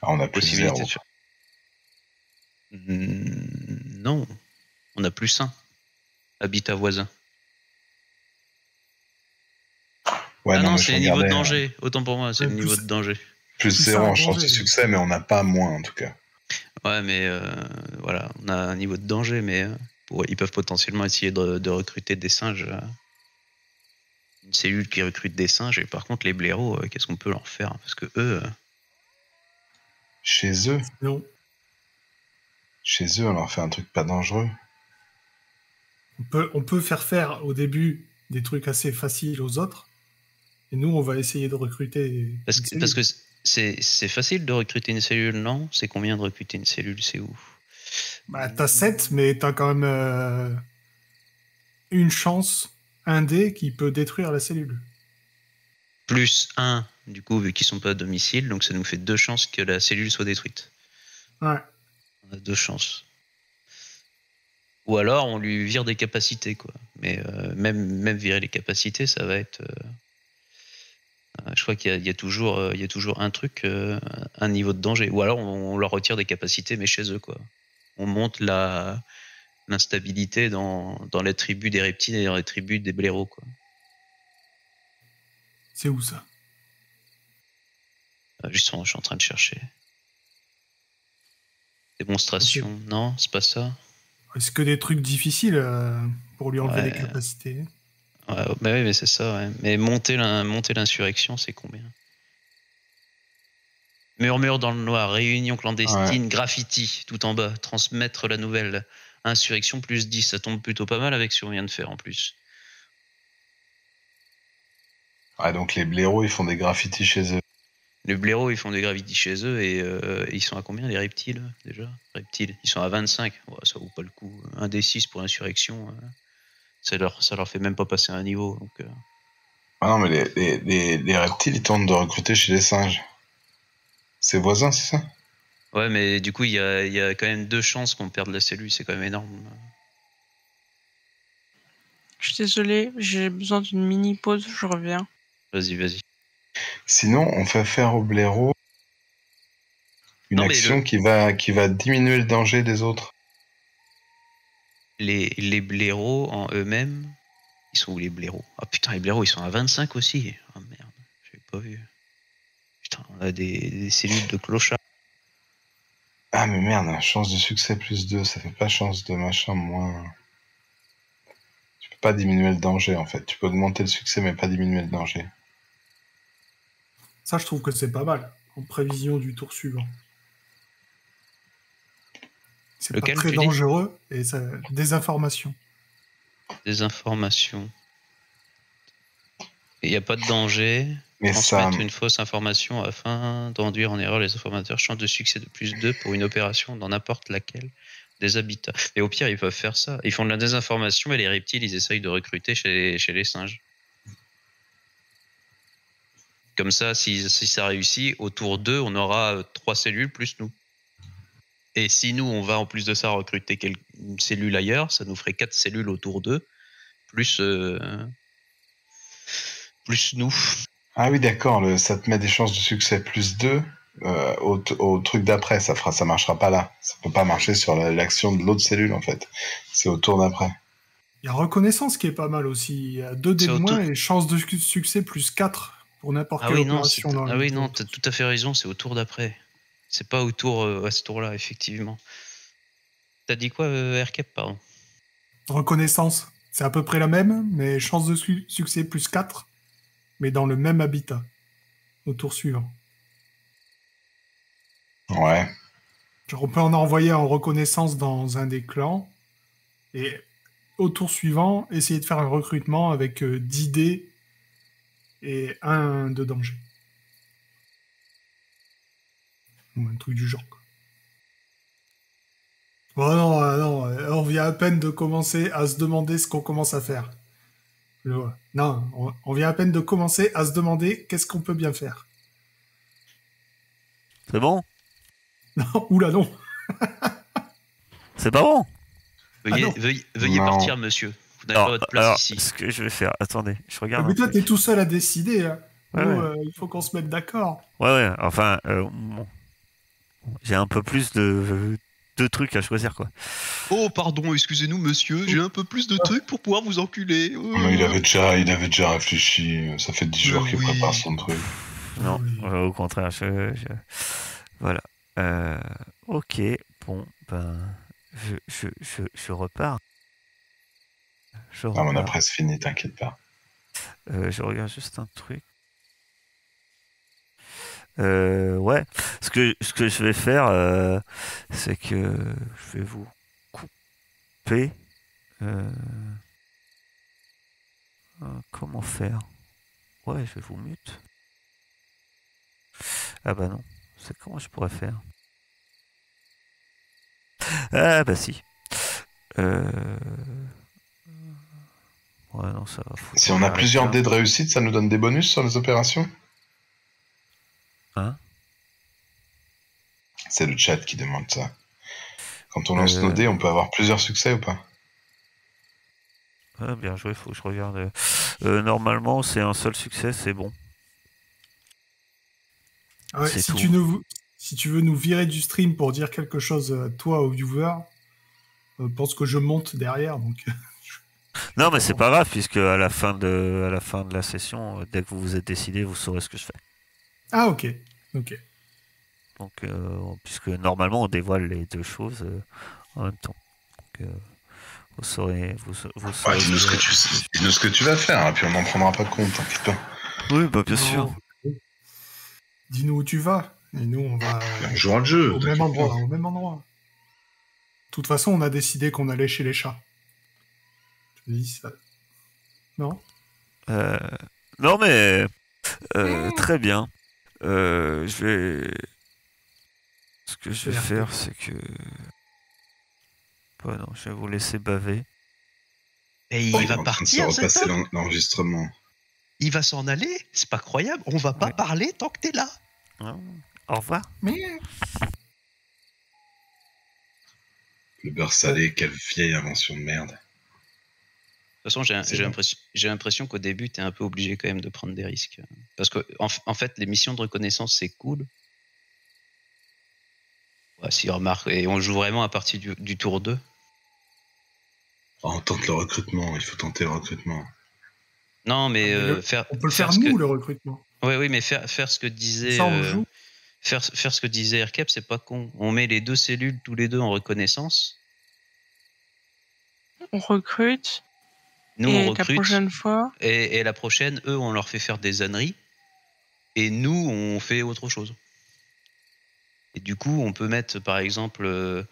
Ah, on a plus possibilité 0. sur... Non, on a plus 1. Habitat voisin. Ouais, non, mais c'est je le niveau de regardais, danger. Autant pour moi, c'est Ouais, le niveau de danger. Plus Plus 0 ça, en chance de danger. succès, mais on n'a pas moins, en tout cas. Ouais, mais voilà, on a un niveau de danger, mais ils peuvent potentiellement essayer de recruter des singes. Une cellule qui recrute des singes, et par contre, les blaireaux, qu'est-ce qu'on peut leur faire? Parce que eux... Chez eux, Non. on leur fait un truc pas dangereux. On peut faire au début des trucs assez faciles aux autres. Et nous, on va essayer de recruter. Parce une que cellule. c'est facile de recruter une cellule, non? C'est combien de recruter une cellule? C'est où? Bah, t'as 7, mais t'as quand même une chance, un dé qui peut détruire la cellule. Plus 1, du coup, vu qu'ils sont pas à domicile, donc ça nous fait 2 chances que la cellule soit détruite. Ouais. On a 2 chances. Ou alors, on lui vire des capacités, quoi. Mais même virer les capacités, ça va être... je crois qu'il y a toujours un truc, un niveau de danger. Ou alors, on leur retire des capacités, mais chez eux, quoi. On monte l'instabilité dans les tribus des reptiles et dans les tribus des blaireaux, quoi. C'est où ça? Justement, je suis en train de chercher. Démonstration, non, c'est pas ça. Est-ce que des trucs difficiles pour lui enlever Ouais. des capacités? Ouais, bah oui, mais c'est ça, ouais. Mais monter l'insurrection, c'est combien? Murmure dans le noir, réunion clandestine, graffiti, tout en bas, transmettre la nouvelle. Insurrection plus 10, ça tombe plutôt pas mal avec ce qu'on vient de faire en plus. Ah, donc les blaireaux, ils font des graffitis chez eux. Les blaireaux, ils font des graffitis chez eux et ils sont à combien les reptiles déjà? Reptiles, ils sont à 25. Ouais, ça vaut pas le coup. Un des 6 pour insurrection, ça leur fait même pas passer un niveau. Donc, Ah non, mais les reptiles, ils tentent de recruter chez les singes. Ses voisins, c'est ça? ouais, mais du coup, il y a quand même 2 chances qu'on perde la cellule, c'est quand même énorme. Je suis désolée, j'ai besoin d'une mini pause, je reviens. Vas-y. Sinon, on fait faire aux blaireaux une Non, mais action qui va diminuer le danger des autres. Les blaireaux en eux-mêmes, ils sont où les blaireaux? Ah putain, les blaireaux, ils sont à 25 aussi. Ah merde, j'avais pas vu. Putain, on a des cellules de clochards. Ah, mais merde, chance de succès plus 2, ça fait pas chance de machin moins... Tu peux pas diminuer le danger, en fait. Tu peux augmenter le succès, mais pas diminuer le danger. Ça, je trouve que c'est pas mal, en prévision du tour suivant. C'est pas Lequel, très tu dis? dangereux, et ça... des informations. Des informations. Il n'y a pas de danger. Mais ça... Transmettre une fausse information afin d'induire en erreur les informateurs. Chance de succès de plus 2 pour une opération dans n'importe laquelle des habitats. Et au pire, ils peuvent faire ça. Ils font de la désinformation et les reptiles, ils essayent de recruter chez les singes. Comme ça, si ça réussit, au tour 2, on aura 3 cellules plus nous. Et si nous, on va en plus de ça recruter une cellule ailleurs, ça nous ferait 4 cellules au tour 2, plus nous. Ah oui, d'accord, ça te met des chances de succès plus 2. au truc d'après, ça marchera pas là. Ça peut pas marcher sur l'action de l'autre cellule, en fait. C'est au tour d'après. Il y a reconnaissance qui est pas mal aussi. Il y a 2 dés C'est de au moins tour- et chance de succès plus 4 pour n'importe Ah quelle oui, non, opération dans le tour. t'as tout à fait raison, c'est au tour d'après. C'est pas au tour, à ce tour-là, effectivement. T'as dit quoi, Aircap, pardon? Reconnaissance, c'est à peu près la même, mais chance de succès plus 4, mais dans le même habitat, au tour suivant. Ouais. Genre, on peut en envoyer en reconnaissance dans un des clans, et au tour suivant, essayer de faire un recrutement avec 10 dés et 1 de danger. Ou un truc du genre, quoi. Oh non, non, on vient à peine de commencer à se demander ce qu'on commence à faire. Je vois. Non, on vient à peine de commencer à se demander qu'est-ce qu'on peut bien faire. C'est bon? Non, oula non. C'est pas bon? Veuillez, non. veuillez Non. partir, monsieur. Vous n'avez pas votre place alors, ici. ce que je vais faire, attendez, je Ah, regarde. mais un toi, truc. t'es tout seul à décider. Hein. Ouais, Nous, ouais. il faut qu'on se mette d'accord. Ouais, enfin, bon, j'ai un peu plus de trucs à choisir, quoi. Oh, pardon, excusez-nous, monsieur, j'ai un peu plus de trucs pour pouvoir vous enculer. Mais il avait déjà réfléchi. Ça fait 10 jours qu'il oui. prépare son truc. Non, Oui. au contraire, voilà. Ok, bon, ben, je repars. Je Ah, on a repars. presque fini, t'inquiète pas. Je regarde juste un truc. Ouais, ce que je vais faire, c'est que je vais vous couper. Comment faire? Ouais, je vais vous mute. Ah bah non, c'est comment je pourrais faire? Ah bah si. Ouais, non, ça va. Si on a plusieurs dés de réussite, ça nous donne des bonus sur les opérations? Hein? C'est le chat qui demande ça. Quand on lance nos dés, on peut avoir plusieurs succès ou pas? Ah, bien joué, faut que je regarde. Normalement, c'est un seul succès, c'est bon. Ouais, C'est si, tout. si tu veux nous virer du stream pour dire quelque chose, toi, aux viewers, pense que je monte derrière. Donc... Non, mais c'est pas grave, puisque à la fin de la session, dès que vous vous êtes décidé, vous saurez ce que je fais. Ah, ok. Ok. Donc, puisque normalement, on dévoile les deux choses en même temps. Donc, vous saurez. Ouais, dis-nous ce que tu vas faire, et puis on n'en prendra pas compte, t'inquiète pas. Oui, bah bien Non. sûr. Dis-nous où tu vas, et nous, on va On jouera le jeu. au même endroit, au même endroit. De toute façon, on a décidé qu'on allait chez les chats. Je te dis ça. Non? Non, mais très bien. Je vais. Ce que je vais faire, c'est que. Bah non, je vais vous laisser baver. Et il va partir, ça va cet passer homme. l'enregistrement. Il va s'en aller. C'est pas croyable. On va pas Ouais. parler tant que t'es là. Au revoir. Mais... Le beurre salé, quelle vieille invention de merde. De toute façon, j'ai l'impression qu'au début, t'es un peu obligé quand même de prendre des risques. Parce que, en fait, les missions de reconnaissance, c'est cool. Ouais, si remarque, et on joue vraiment à partir du tour 2. Oh, on tente le recrutement, il faut tenter le recrutement. Non, mais on peut le faire nous, le recrutement. Oui, mais faire ce que disait... Ça, on joue. Faire ce que disait Aircap, c'est pas con. On met les deux cellules tous les deux en reconnaissance. On recrute. Nous, et on recrute. La prochaine fois. Et la prochaine, eux, on leur fait faire des âneries. Et nous, on fait autre chose. Et du coup, on peut mettre, par exemple,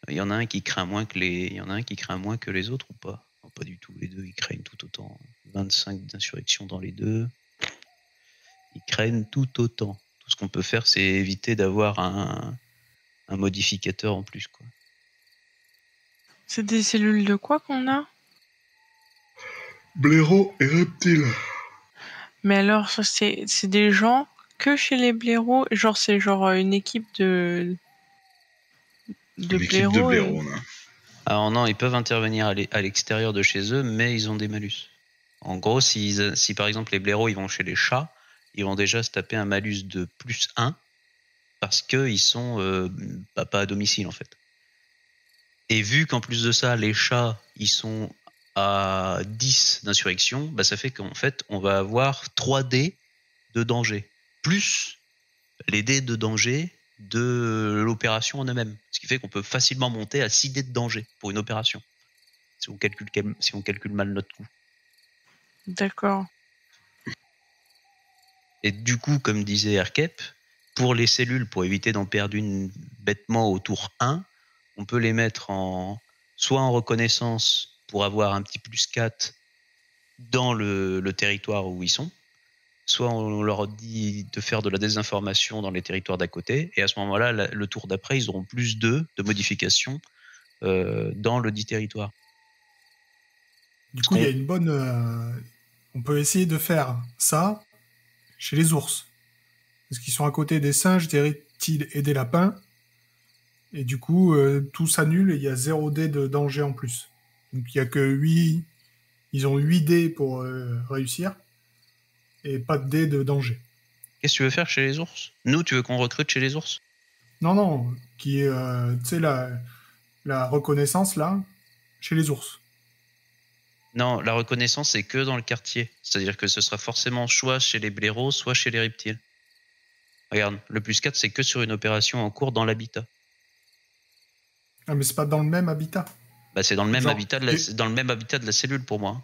il y en a un qui craint moins que les autres ou pas? Non, pas du tout. Les deux, ils craignent tout autant. 25 d'insurrection dans les deux. Ils craignent tout autant. Tout ce qu'on peut faire, c'est éviter d'avoir un modificateur en plus, quoi. C'est des cellules de quoi qu'on a? Blaireau et reptile. Mais alors, ça, c'est des gens que chez les blaireaux? Genre, c'est genre une équipe de L'équipe de blaireaux, là. Alors non, ils peuvent intervenir à l'extérieur de chez eux, mais ils ont des malus. En gros, si par exemple les blaireaux ils vont chez les chats, ils vont déjà se taper un malus de +1. parce qu'ils sont pas à domicile en fait. Et vu qu'en plus de ça, les chats, ils sont à 10 d'insurrection, bah ça fait qu'en fait, on va avoir 3 dés de danger, plus les dés de danger de l'opération en elle-même. Ce qui fait qu'on peut facilement monter à 6 dés de danger pour une opération, si on calcule mal notre coût. D'accord. Et du coup, comme disait Erkep, pour les cellules, pour éviter d'en perdre une bêtement au tour 1, on peut les mettre soit en reconnaissance pour avoir un petit plus 4 dans le territoire où ils sont, soit on leur dit de faire de la désinformation dans les territoires d'à côté, et à ce moment-là, le tour d'après, ils auront plus 2 de modification dans le dit territoire. Du coup, il y a une bonne... on peut essayer de faire ça chez les ours. Parce qu'ils sont à côté des singes, des reptiles et des lapins. Et du coup, tout s'annule et il y a 0 dés de danger en plus. Donc il y a que 8... Ils ont 8 dés pour réussir. Et pas de dés de danger. Qu'est-ce que tu veux faire chez les ours? Nous, tu veux qu'on recrute chez les ours? Non. Qui est, tu sais, la reconnaissance, là, chez les ours. Non, la reconnaissance, c'est que dans le quartier. C'est-à-dire que ce sera forcément soit chez les blaireaux, soit chez les reptiles. Regarde, le plus 4, c'est que sur une opération en cours dans l'habitat. Ah, mais c'est pas dans le même habitat. Bah, c'est dans le même habitat de la cellule pour moi.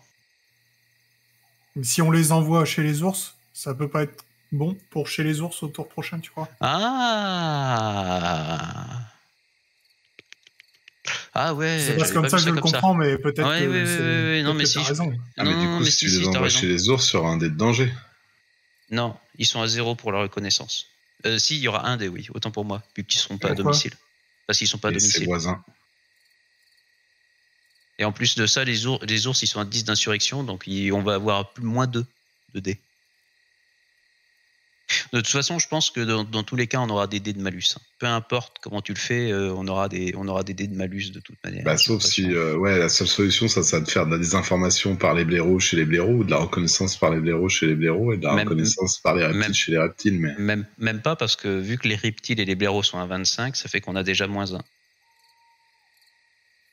Mais si on les envoie chez les ours, ça peut pas être bon pour chez les ours au tour prochain, tu crois? Ah ouais. C'est pas comme ça que je le comprends, mais peut-être que c'est... Non, mais si. T'as raison. Ah, mais du coup, si tu les envoies chez les ours, il y aura un dé de danger. Non, ils sont à 0 pour la reconnaissance. Si, il y aura un dé, oui. Autant pour moi, vu qu'ils seront pas à domicile. Parce qu'ils sont pas à domicile. Et ses voisins. Et en plus de ça, les ours, ils sont à 10 d'insurrection, donc on va avoir moins 2 de dés. De toute façon, je pense que dans tous les cas, on aura des dés de malus. Peu importe comment tu le fais, on aura des dés de malus de toute manière. Bah, sauf si, la seule solution, ça va de faire de la désinformation par les blaireaux chez les blaireaux, ou de la reconnaissance par les blaireaux chez les blaireaux, et de la reconnaissance par les reptiles chez les reptiles. Mais... Même pas, parce que vu que les reptiles et les blaireaux sont à 25, ça fait qu'on a déjà moins 1.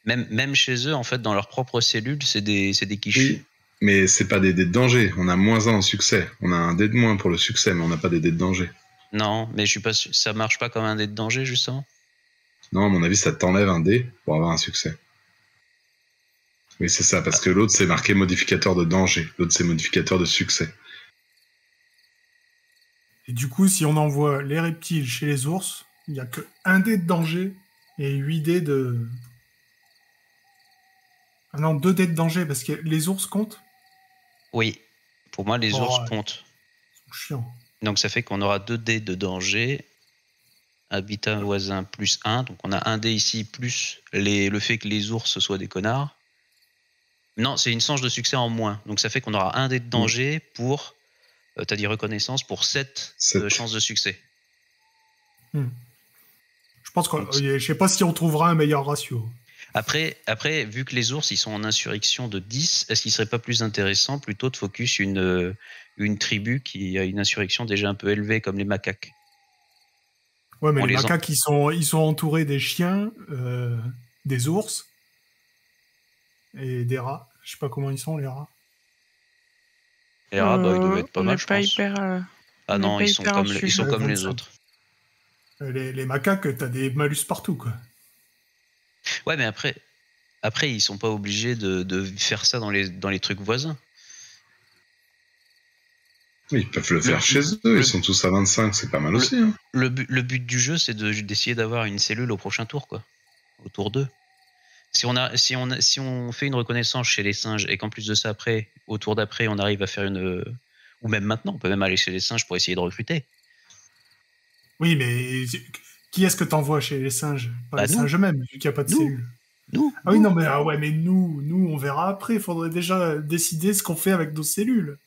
Même chez eux, en fait, dans leurs propres cellules, c'est des quiches. Oui, mais c'est pas des dés de danger. On a moins 1 en succès. On a un dé de moins pour le succès, mais on n'a pas des dés de danger. Non, mais je suis pas sûr. Ça marche pas comme un dé de danger, justement? Non, à mon avis, ça t'enlève un dé pour avoir un succès. Oui, c'est ça, parce que l'autre, c'est marqué modificateur de danger. L'autre, c'est modificateur de succès. Et du coup, si on envoie les reptiles chez les ours, il n'y a que 1 dé de danger et 8 dés de... Ah non, 2 dés de danger, parce que les ours comptent? Oui. Pour moi, les ours comptent. Ils sont chiants. Donc ça fait qu'on aura 2 dés de danger. Habitat voisin plus 1. Donc on a 1 dé ici, plus le fait que les ours soient des connards. Non, c'est une change de succès en moins. Donc ça fait qu'on aura 1 dé de danger pour... t'as dit reconnaissance, pour 7 chances de succès. Je pense que... je sais pas si on trouvera un meilleur ratio. Après, vu que les ours, ils sont en insurrection de 10, est-ce qu'il serait pas plus intéressant plutôt de focus une tribu qui a une insurrection déjà un peu élevée, comme les macaques? Ouais, mais les macaques, ils sont entourés des chiens, des ours et des rats. Je sais pas comment ils sont, les rats. Les rats, ils doivent être pas mal, je pense. Hyper, ah non, ils sont comme les autres. Les macaques, t'as des malus partout, quoi. Ouais, mais après, ils sont pas obligés de faire ça dans les trucs voisins. Ils peuvent le faire chez eux, ils sont tous à 25, c'est pas mal aussi. Hein. Le but du jeu, c'est d'essayer d'avoir une cellule au prochain tour, quoi. Au tour 2. Si on fait une reconnaissance chez les singes et qu'en plus de ça, après, au tour d'après, on arrive à faire une... Ou même maintenant, on peut même aller chez les singes pour essayer de recruter. Oui, mais qui est-ce que t'envoies chez les singes? Pas les singes eux-mêmes, vu qu'il n'y a pas de cellules. Nous. Oui, non, mais nous, on verra après. Il faudrait déjà décider ce qu'on fait avec nos cellules.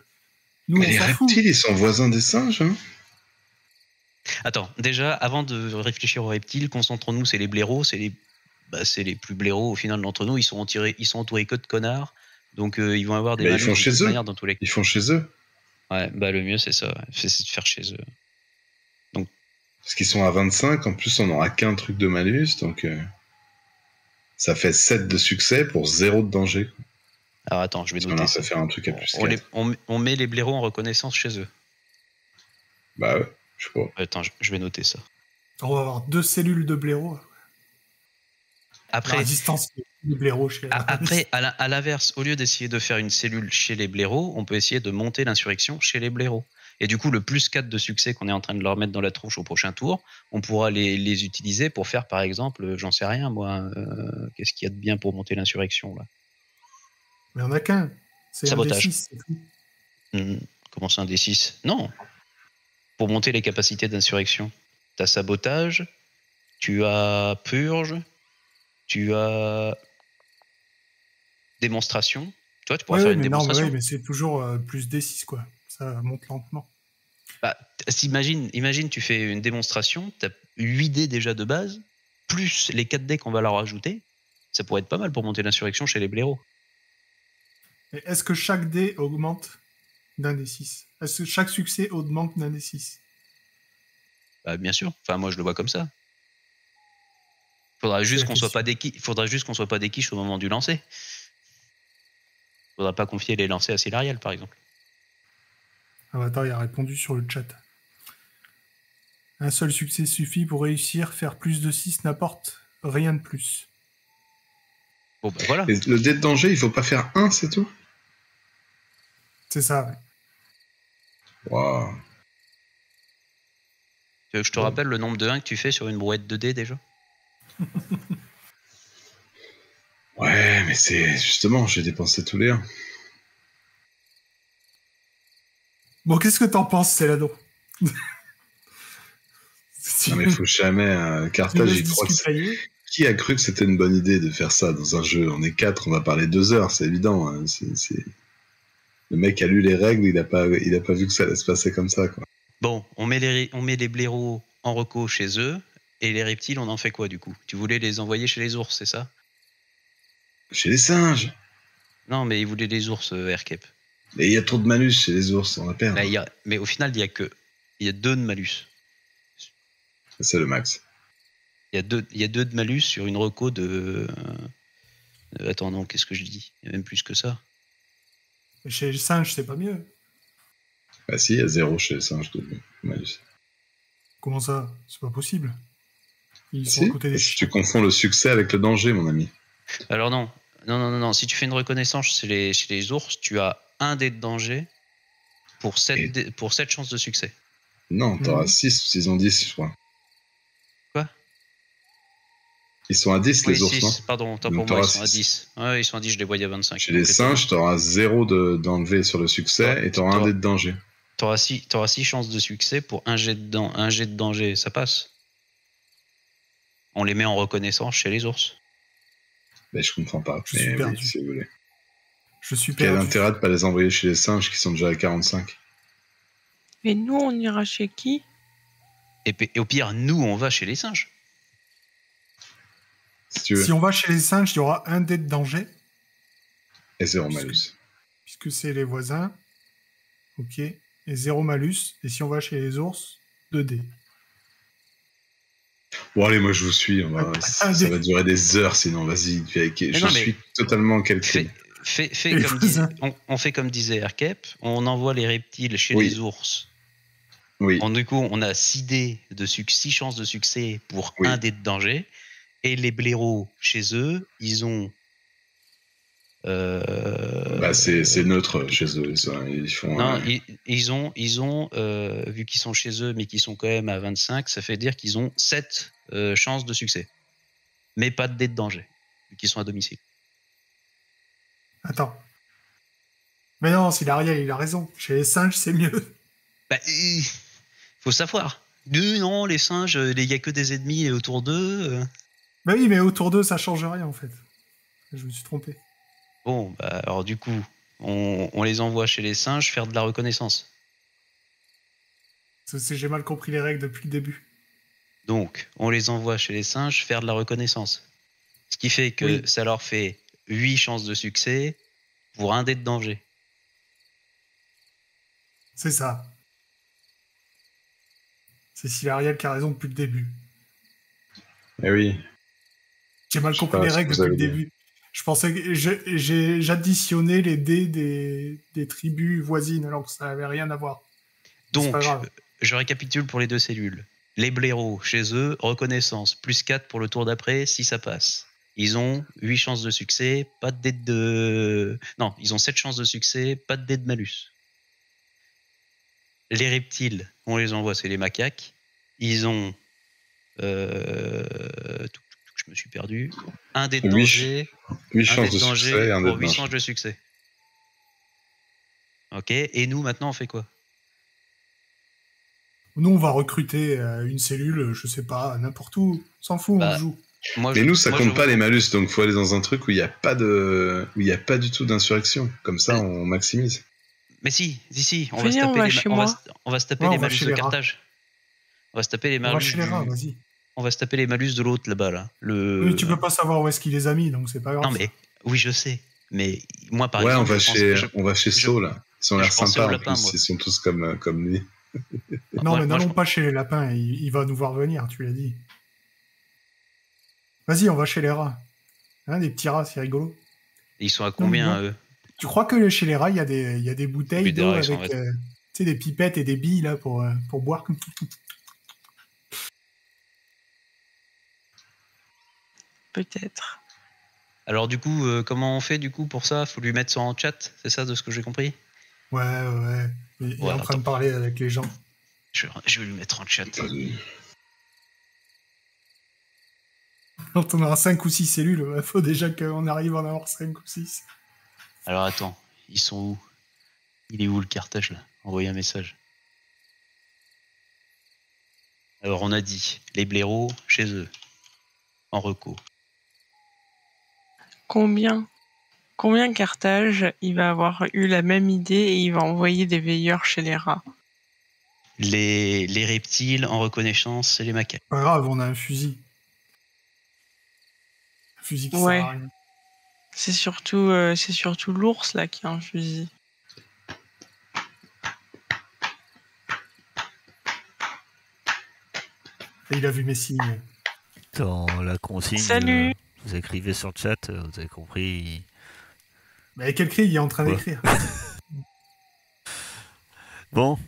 Nous, mais les reptiles, ils sont voisins des singes, hein. Attends, déjà, avant de réfléchir aux reptiles, concentrons-nous, c'est les blaireaux, c'est les plus blaireaux au final d'entre nous, ils sont entourés que de connards, donc ils vont avoir des malus de toute manière dans tous les cas. Ils font chez eux. Ouais, le mieux c'est ça, c'est de faire chez eux. Donc Parce qu'ils sont à 25, en plus on n'aura qu'un truc de malus, donc ça fait 7 de succès pour 0 de danger. Alors attends, je vais Si on noter leur ça. fait faire un truc à plus On, 4. on met les blaireaux en reconnaissance chez eux. Bah ouais, je sais pas. Attends, je vais noter ça. On va avoir 2 cellules de blaireaux. Après, La distance de blaireaux chez après à l'inverse, au lieu d'essayer de faire une cellule chez les blaireaux, on peut essayer de monter l'insurrection chez les blaireaux. Et du coup, le plus 4 de succès qu'on est en train de leur mettre dans la tronche au prochain tour, on pourra les utiliser pour faire, par exemple, j'en sais rien, moi, qu'est-ce qu'il y a de bien pour monter l'insurrection, là? Mais il n'y en a qu'un. C'est un Sabotage. D6, c'est tout. Comment ça, un D6? Non. Pour monter les capacités d'insurrection. Tu as sabotage, tu as purge, tu as démonstration. Toi, tu pourras faire une démonstration. Oui, mais c'est toujours plus D6, quoi. Ça monte lentement. Bah, imagine, tu fais une démonstration, tu as 8 dés déjà de base, plus les 4 dés qu'on va leur rajouter. Ça pourrait être pas mal pour monter l'insurrection chez les blaireaux. Et est-ce que chaque dé augmente d'un D6? Est-ce que chaque succès augmente d'un D6? Bah, bien sûr. Enfin, moi, je le vois comme ça. Faudra juste qu'on soit pas des quiches au moment du lancer. Faudra pas confier les lancers à Silariel, par exemple. Avatar, il a répondu sur le chat. Un seul succès suffit pour réussir. Faire plus de 6 n'apporte rien de plus. Bon, bah voilà. Et le dé de danger, il faut pas faire 1, c'est tout? C'est ça, ouais. Waouh. Tu veux que je te rappelle le nombre de 1 que tu fais sur une brouette de dés déjà? Ouais, mais c'est justement, j'ai dépensé tous les 1. Bon, qu'est-ce que t'en penses, Céladon? Non, mais faut jamais. Carthage, il croit que qui a cru que c'était une bonne idée de faire ça dans un jeu? On est 4, on va parler 2 heures, c'est évident. Hein. Le mec a lu les règles, il a pas vu que ça allait se passer comme ça, quoi. Bon, on met les blaireaux en reco chez eux, et les reptiles, on en fait quoi du coup? Tu voulais les envoyer chez les ours, c'est ça? Chez les singes. Non, mais ils voulaient les ours, Aircap. Mais il y a trop de malus chez les ours, on va perdre. Bah, mais au final, il y a 2 de malus. C'est le max. Il y a 2 de malus sur une reco de... attends, non, qu'est-ce que je dis? Il y a même plus que ça. Chez les singes, c'est pas mieux. Bah si, il y a 0 chez les singes de malus. Comment ça? C'est pas possible. Ils sont Si, à côté des chiens. tu confonds le succès avec le danger, mon ami. Alors non. Non. Si tu fais une reconnaissance chez les ours, tu as 1 dé de danger pour 7 chances de succès. Non, t'auras 6 s'ils ont 10, je crois. Quoi? Ils sont à 10, oui, les ours, 6, non? pardon, tant pour moi, ils sont à 10. Ouais, ils sont à 10, je les voyais à 25. Chez les singes, t'auras 0 d'enlever sur le succès et t'auras 1 dé de danger. T'auras 6 chances de succès pour un jet de danger, ça passe. On les met en reconnaissance chez les ours. Mais je comprends pas. Je suis perdu. Si vous voulez. Je suis perdu. Quel intérêt de pas les envoyer chez les singes qui sont déjà à 45? Et nous, on ira chez qui? Et au pire, nous, on va chez les singes. Si tu veux. Si on va chez les singes, il y aura 1 dé de danger. Et 0 malus. Puisque c'est les voisins. Ok. Et 0 malus. Et si on va chez les ours, 2 dés. Bon, allez, moi je vous suis. Ça va durer des heures sinon. Vas-y. Je suis totalement calculé. On fait comme disait Aircap. On envoie les reptiles chez les ours. Oui. Du coup, on a 6 dés de 6 chances de succès pour 1 dé de danger. Et les blaireaux, chez eux, ils ont... c'est neutre chez eux. Ça. Ils font, non, ils ont vu qu'ils sont chez eux, mais qu'ils sont quand même à 25, ça fait dire qu'ils ont 7 chances de succès. Mais pas de dé de danger, vu qu'ils sont à domicile. Attends. Mais non, Silariel, il a raison. Chez les singes, c'est mieux. Bah, faut savoir. Non, les singes, il n'y a que des ennemis autour d'eux. Bah oui, mais autour d'eux, ça change rien, en fait. Je me suis trompé. Bon, bah alors du coup, on les envoie chez les singes faire de la reconnaissance. J'ai mal compris les règles depuis le début. Donc, on les envoie chez les singes faire de la reconnaissance. Ce qui fait que ça leur fait 8 chances de succès pour 1 dé de danger. C'est ça. C'est Silariel qui a raison depuis le début. Eh oui. J'ai mal compris les règles depuis le début. Je pensais que j'additionnais les dés des tribus voisines alors que ça n'avait rien à voir. Donc, je récapitule pour les 2 cellules. Les blaireaux, chez eux, reconnaissance, plus 4 pour le tour d'après, si ça passe. Ils ont 8 chances de succès, pas de dés de... Non, ils ont 7 chances de succès, pas de dés de malus. Les reptiles, on les envoie, c'est les macaques. Ils ont... je me suis perdu. Un dé de danger. 8 chances de succès, un dé de 8 chances de succès. Ok, et nous, maintenant, on fait quoi? Nous, on va recruter une cellule, je sais pas, n'importe où. On s'en fout, on joue. Mais nous, ça compte pas les malus, donc il faut aller dans un truc où il n'y a pas du tout d'insurrection. Comme ça, on maximise. Mais si, on va se taper les malus de Carthage. On va se taper les malus. On va se taper les malus de l'autre là-bas. Là. Oui, tu peux pas savoir où est-ce qu'il les a mis, donc c'est pas grave. Non, mais oui, je sais. Mais moi, par exemple. On va chez Saul, là. Ils ont l'air sympas en plus. Ils sont tous comme lui. Non, mais n'allons pas chez les lapins. Il va nous voir venir, tu l'as dit. Vas-y, on va chez les rats. Hein, des petits rats, c'est rigolo. Et ils sont à combien, eux? Tu crois que chez les rats, il y a des bouteilles d'eau avec des pipettes et des billes là, pour boire? Peut-être. Alors du coup, comment on fait du coup pour ça? Faut lui mettre ça en chat, c'est ça de ce que j'ai compris? Ouais. Il est en train de parler avec les gens. Je vais lui mettre en chat. Quand on aura 5 ou 6 cellules, il faut déjà qu'on arrive à en avoir 5 ou 6. Alors attends, ils sont où? Il est où le Carthage là? Envoyez un message. Alors on a dit, les blaireaux chez eux, en reco. Combien Carthage, il va avoir eu la même idée et il va envoyer des veilleurs chez les rats? Les reptiles, en reconnaissance, c'est les macaques. Pas grave, on a un fusil. Un fusil qui sert à rien. C'est surtout l'ours là qui a un fusil. Et il a vu mes signes. Dans la consigne, Salut. Vous écrivez sur le chat, vous avez compris. Mais quel cri il est en train d'écrire? Bon.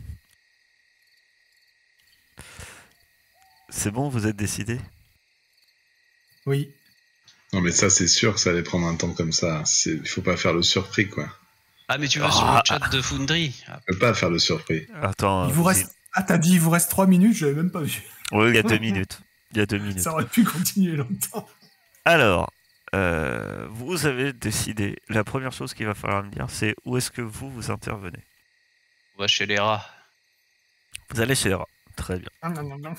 C'est bon, vous êtes décidé? Oui. Non, mais ça, c'est sûr que ça allait prendre un temps comme ça. Il faut pas faire le surpris, quoi. Ah, mais tu vas sur le chat de Foundry. On peut pas faire le surpris. Attends. Il vous reste... Ah, t'as dit il vous reste 3 minutes, je l'avais même pas vu. Oui, il y a 2 minutes. Ça aurait pu continuer longtemps. Alors, vous avez décidé. La première chose qu'il va falloir me dire, c'est où est-ce que vous intervenez? On va chez les rats. Vous allez chez les rats. Très bien. Non.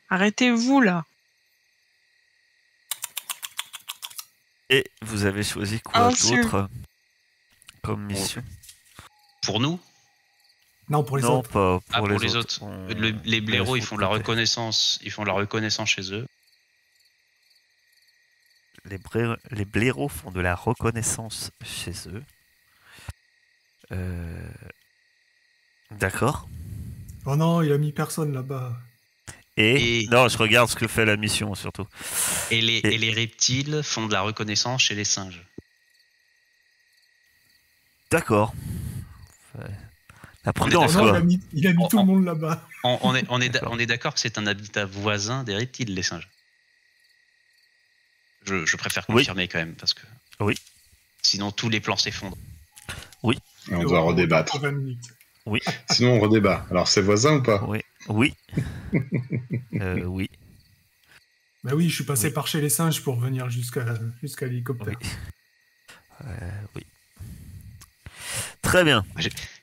Arrêtez-vous là. Et vous avez choisi quoi d'autre comme mission? Pour nous? Non, pour les autres. Non, pas pour les autres. Les blaireaux, ils font de la reconnaissance. Ils font de la reconnaissance chez eux. Les blaireaux font de la reconnaissance chez eux. D'accord. Oh non, il a mis personne là-bas. Et non, je regarde ce que fait la mission surtout. Et les reptiles font de la reconnaissance chez les singes. D'accord. La prudence, quoi. Il a mis tout le monde là-bas. On est d'accord que c'est un habitat voisin des reptiles, les singes. Je préfère confirmer quand même, parce que... Oui. Sinon, tous les plans s'effondrent. Oui. Et on doit redébattre. 20 minutes. Oui. Sinon, on redébat. Alors, c'est voisin ou pas? Oui. Oui. Bah oui, je suis passé par chez les singes pour venir jusqu'à l'hélicoptère. Oui. Très bien.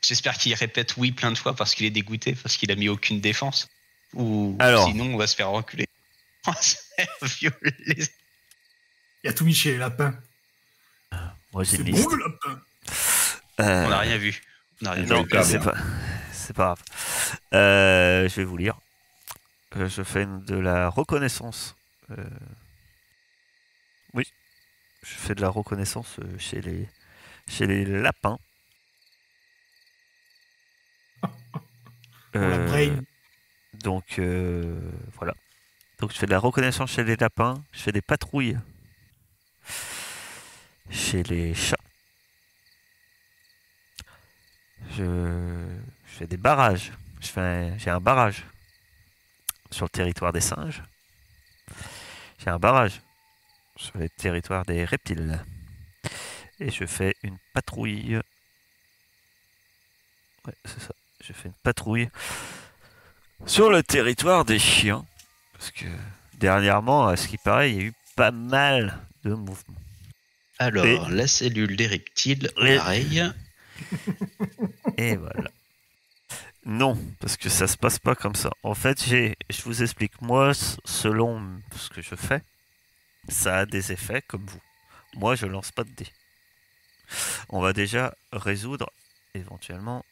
J'espère qu'il répète oui plein de fois parce qu'il est dégoûté, parce qu'il a mis aucune défense. Ou sinon, on va se faire reculer. On va se faire violer. Il a tout mis chez les lapins. Moi, j'ai c'est bon, le lapin. On n'a rien vu. Non, c'est pas grave. Je vais vous lire. Je fais de la reconnaissance. Oui. Je fais de la reconnaissance chez les lapins. Pour la brain. Donc, voilà. Donc, je fais de la reconnaissance chez les lapins. Je fais des patrouilles chez les chats. Je fais des barrages. J'ai un barrage sur le territoire des singes. J'ai un barrage sur le territoire des reptiles. Et je fais une patrouille. Ouais, c'est ça. Je fais une patrouille sur le territoire des chiens. Parce que dernièrement, à ce qui paraît, il y a eu pas mal de mouvements. Alors, la cellule des reptiles, pareil. Et voilà. Non, parce que ça se passe pas comme ça. En fait, je vous explique, moi, selon ce que je fais, ça a des effets comme vous. Moi, je lance pas de dés. On va déjà résoudre éventuellement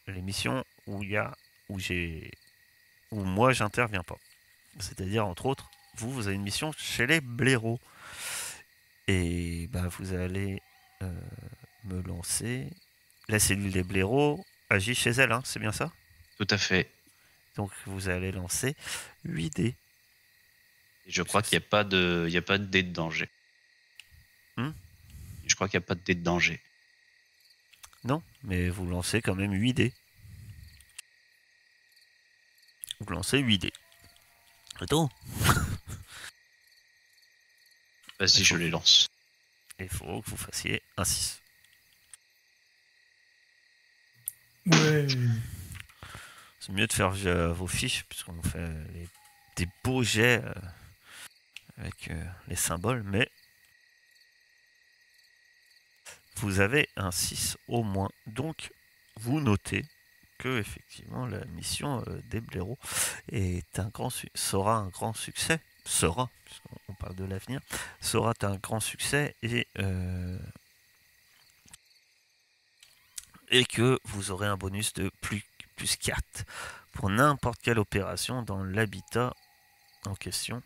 les missions où moi j'interviens pas. C'est-à-dire, entre autres, vous avez une mission chez les blaireaux. Et ben, vous allez me lancer. La cellule des blaireaux agit chez elle, hein, c'est bien ça? Tout à fait. Donc vous allez lancer 8 dés. Et je crois qu'il n'y a pas de dé de danger. Je crois qu'il n'y a pas de dé de danger. Non, mais vous lancez quand même 8 dés. Vous lancez 8 dés. C'est tout. Vas-y, je les lance. Il faut que vous fassiez un 6. Ouais. C'est mieux de faire vos fiches, puisqu'on fait des beaux jets avec les symboles, mais vous avez un 6 au moins. Donc, vous notez que effectivement la mission des blaireaux sera un grand succès. Puisqu'on parle de l'avenir, sera un grand succès et que vous aurez un bonus de plus 4 pour n'importe quelle opération dans l'habitat en question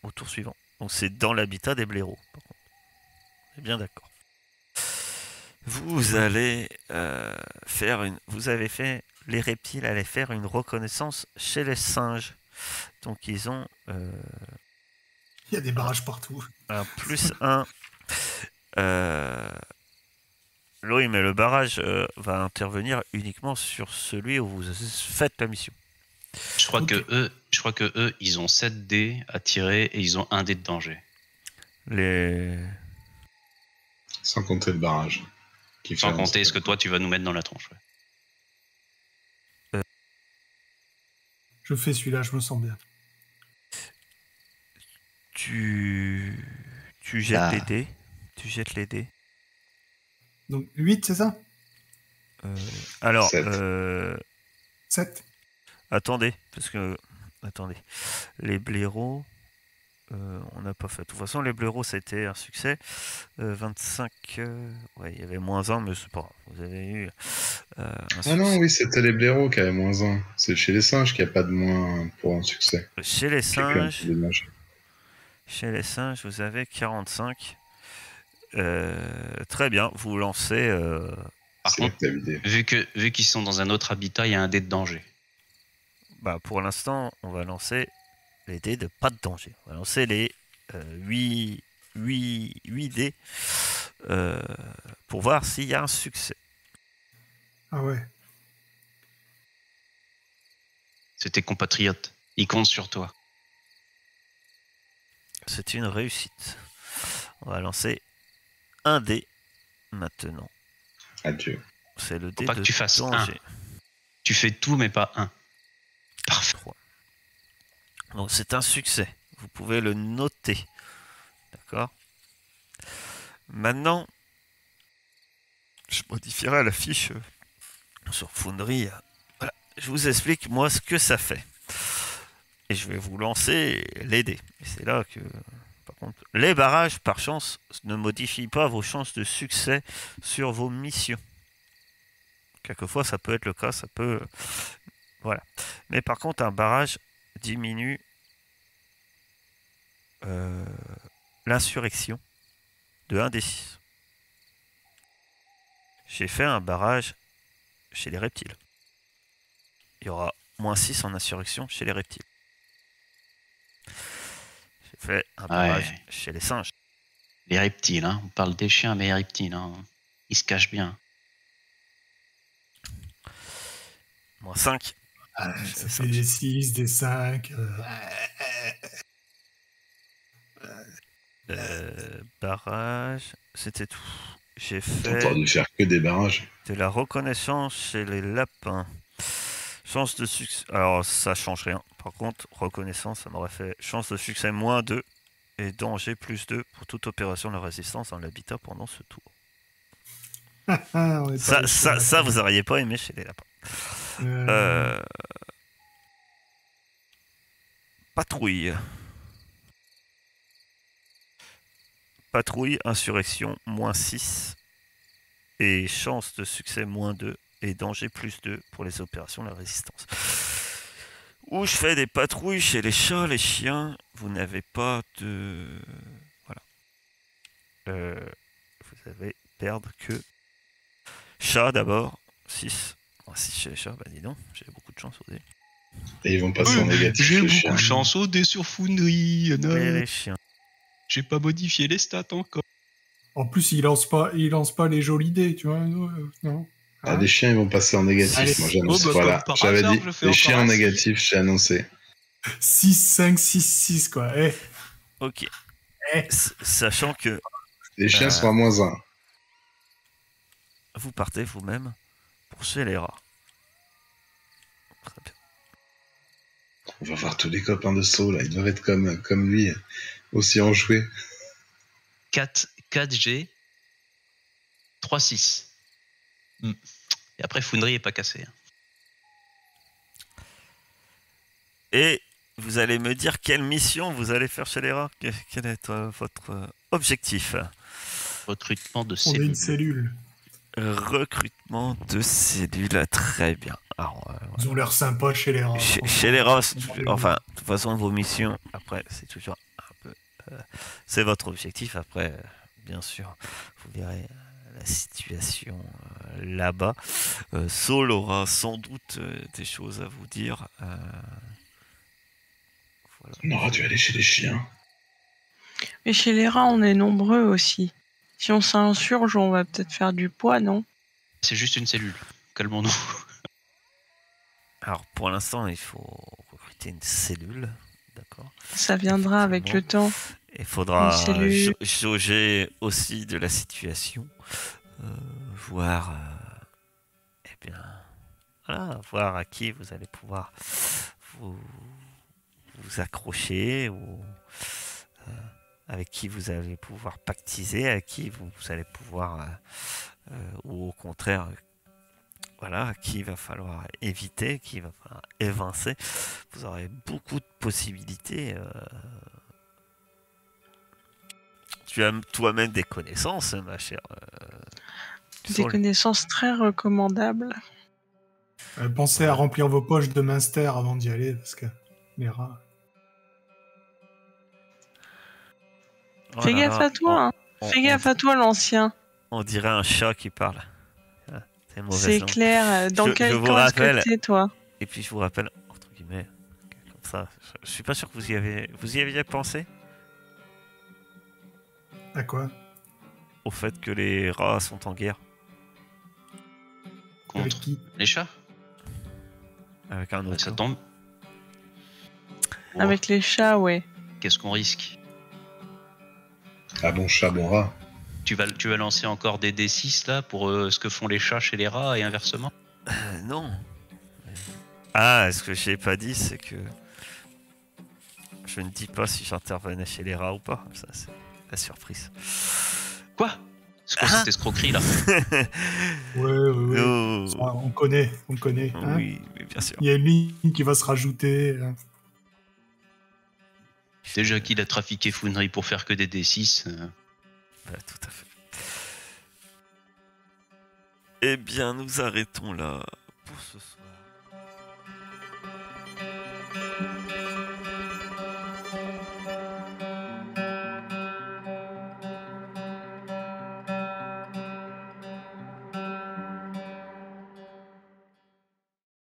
au tour suivant. Donc c'est dans l'habitat des blaireaux, par contre. On est bien d'accord. Vous avez fait, les reptiles allaient faire une reconnaissance chez les singes. Donc ils ont... il y a des barrages partout. Un plus 1. Oui, mais le barrage va intervenir uniquement sur celui où vous faites la mission. Je crois que eux, ils ont 7 dés à tirer et ils ont 1 dé de danger. Sans compter le barrage. Sans compter ce que toi tu vas nous mettre dans la tronche. Ouais. Je fais celui-là, je me sens bien. Tu jettes les dés. Tu jettes les dés. Donc 8, c'est ça? Alors, 7. Attendez, parce que... Attendez. Les blaireaux... on n'a pas fait. De toute façon, les blaireaux, ça a été un succès. 25... ouais, il y avait moins 1, mais c'est pas grave. Vous avez eu un succès. Ah non, oui, c'était les blaireaux qui avaient moins 1. C'est chez les singes qu'il n'y a pas de moins pour un succès. Chez les singes... Chez les singes, vous avez 45. Très bien, vous lancez... Par contre, vu qu'ils sont dans un autre habitat, il y a un dé de danger. Bah, pour l'instant, on va lancer les dés de pas de danger. On va lancer les 8 dés pour voir s'il y a un succès. Ah ouais. C'est tes compatriotes. Ils comptent sur toi. C'est une réussite. On va lancer un dé maintenant. Adieu. C'est le dé pas de que tu fasses danger. 1. Tu fais tout, mais pas 1. Parfait. 3. Donc c'est un succès. Vous pouvez le noter. D'accord? Maintenant, je modifierai la fiche sur Foundry. Voilà. Je vous explique moi ce que ça fait. Et je vais vous lancer les dés. Et c'est là que... Par contre, les barrages, par chance, ne modifient pas vos chances de succès sur vos missions. Quelquefois, ça peut être le cas, ça peut... Voilà. Mais par contre, un barrage diminue l'insurrection de 1 des 6. J'ai fait un barrage chez les reptiles. il y aura -6 en insurrection chez les reptiles. J'ai fait un barrage chez les singes. Les reptiles, hein. On parle des chiens, mais les reptiles, hein. Ils se cachent bien. -5. Ça fait des 6, des 5. Barrage, c'était tout. J'ai fait. T'as dû faire que des barrages. De la reconnaissance chez les lapins. Chance de succès. Alors ça change rien. Par contre, reconnaissance, ça m'aurait fait chance de succès -2 et danger +2 pour toute opération de résistance dans l'habitat pendant ce tour. Ça, vous auriez pas aimé chez les lapins. Patrouille. Patrouille, insurrection, -6 et chance de succès -2 et danger +2 pour les opérations de la résistance. Où je fais des patrouilles chez les chats, les chiens, vous n'avez pas de... Voilà. Vous avez perdre que... Chat d'abord, 6. 6 chez les chats, bah dis donc, j'ai beaucoup de chance au dé. Et ils vont passer en négatif. J'ai beaucoup de chance au dé sur Foundry. Et les chiens. J'ai pas modifié les stats encore. En plus, il lance pas les jolis dés, tu vois. Non. Ah, les chiens, ils vont passer en négatif. Allez. Moi, j'annonce. Voilà, j'avais dit. Les chiens en négatif, j'ai annoncé. 6, 5, 6, 6, quoi. Ok. Sachant que... Les chiens seront à -1. Vous partez vous-même pour chez les rats. Très bien. On va voir tous les copains de Saul, là. Ils doivent être comme lui, aussi enjoués. 4G, 3-6. Et après, Foundry est pas cassé. Et vous allez me dire quelle mission vous allez faire chez les rats. Quel est votre objectif? Recrutement de On est une cellules. cellule. Recrutement de cellules, très bien. Alors, Ils ont l'air sympas chez les rats. Chez les rats, enfin, de toute façon, vos missions, après, c'est toujours un peu... c'est votre objectif, après, bien sûr, vous verrez la situation là-bas. Saul aura sans doute des choses à vous dire. Voilà. On aura dû aller chez les chiens. Mais chez les rats, on est nombreux aussi. Si on s'insurge, on va peut-être faire du poids, non? C'est juste une cellule. Calmons-nous. Alors, pour l'instant, il faut recruter une cellule. D'accord. Ça viendra avec le temps. Il faudra jauger aussi de la situation. Voir... eh bien... Voilà, voir à qui vous allez pouvoir vous accrocher ou... avec qui vous allez pouvoir pactiser, avec qui vous allez pouvoir, ou au contraire, voilà, qui va falloir éviter, qui va falloir évincer. Vous aurez beaucoup de possibilités. Tu as toi-même des connaissances, ma chère. Des connaissances très recommandables. Pensez à remplir vos poches de Munster avant d'y aller, parce que les rats... Fais gaffe à toi, hein. Fais gaffe à toi, l'ancien. On dirait un chat qui parle. C'est clair. Dans quel camp est-ce que t'es, toi? Et puis je vous rappelle, entre guillemets, comme ça, je suis pas sûr que vous y aviez pensé. À quoi? Au fait que les rats sont en guerre. Contre qui? Les chats? Avec un autre. Ça tombe. Avec les chats, ouais. Qu'est-ce qu'on risque? Ah bon chat, bon rat. Tu vas lancer encore des D6 là pour ce que font les chats chez les rats et inversement? Non. Ah, ce que j'ai pas dit, c'est que je ne dis pas si j'intervenais chez les rats ou pas. Ça, c'est la surprise. Quoi? C'est quoi cette escroquerie là? Ouais. Oh. Ça, on connaît. Hein, oui, mais bien sûr. Il y a une ligne qui va se rajouter. Déjà qu'il a trafiqué Foundry pour faire que des D6. Tout à fait. Eh bien, nous arrêtons là pour ce soir.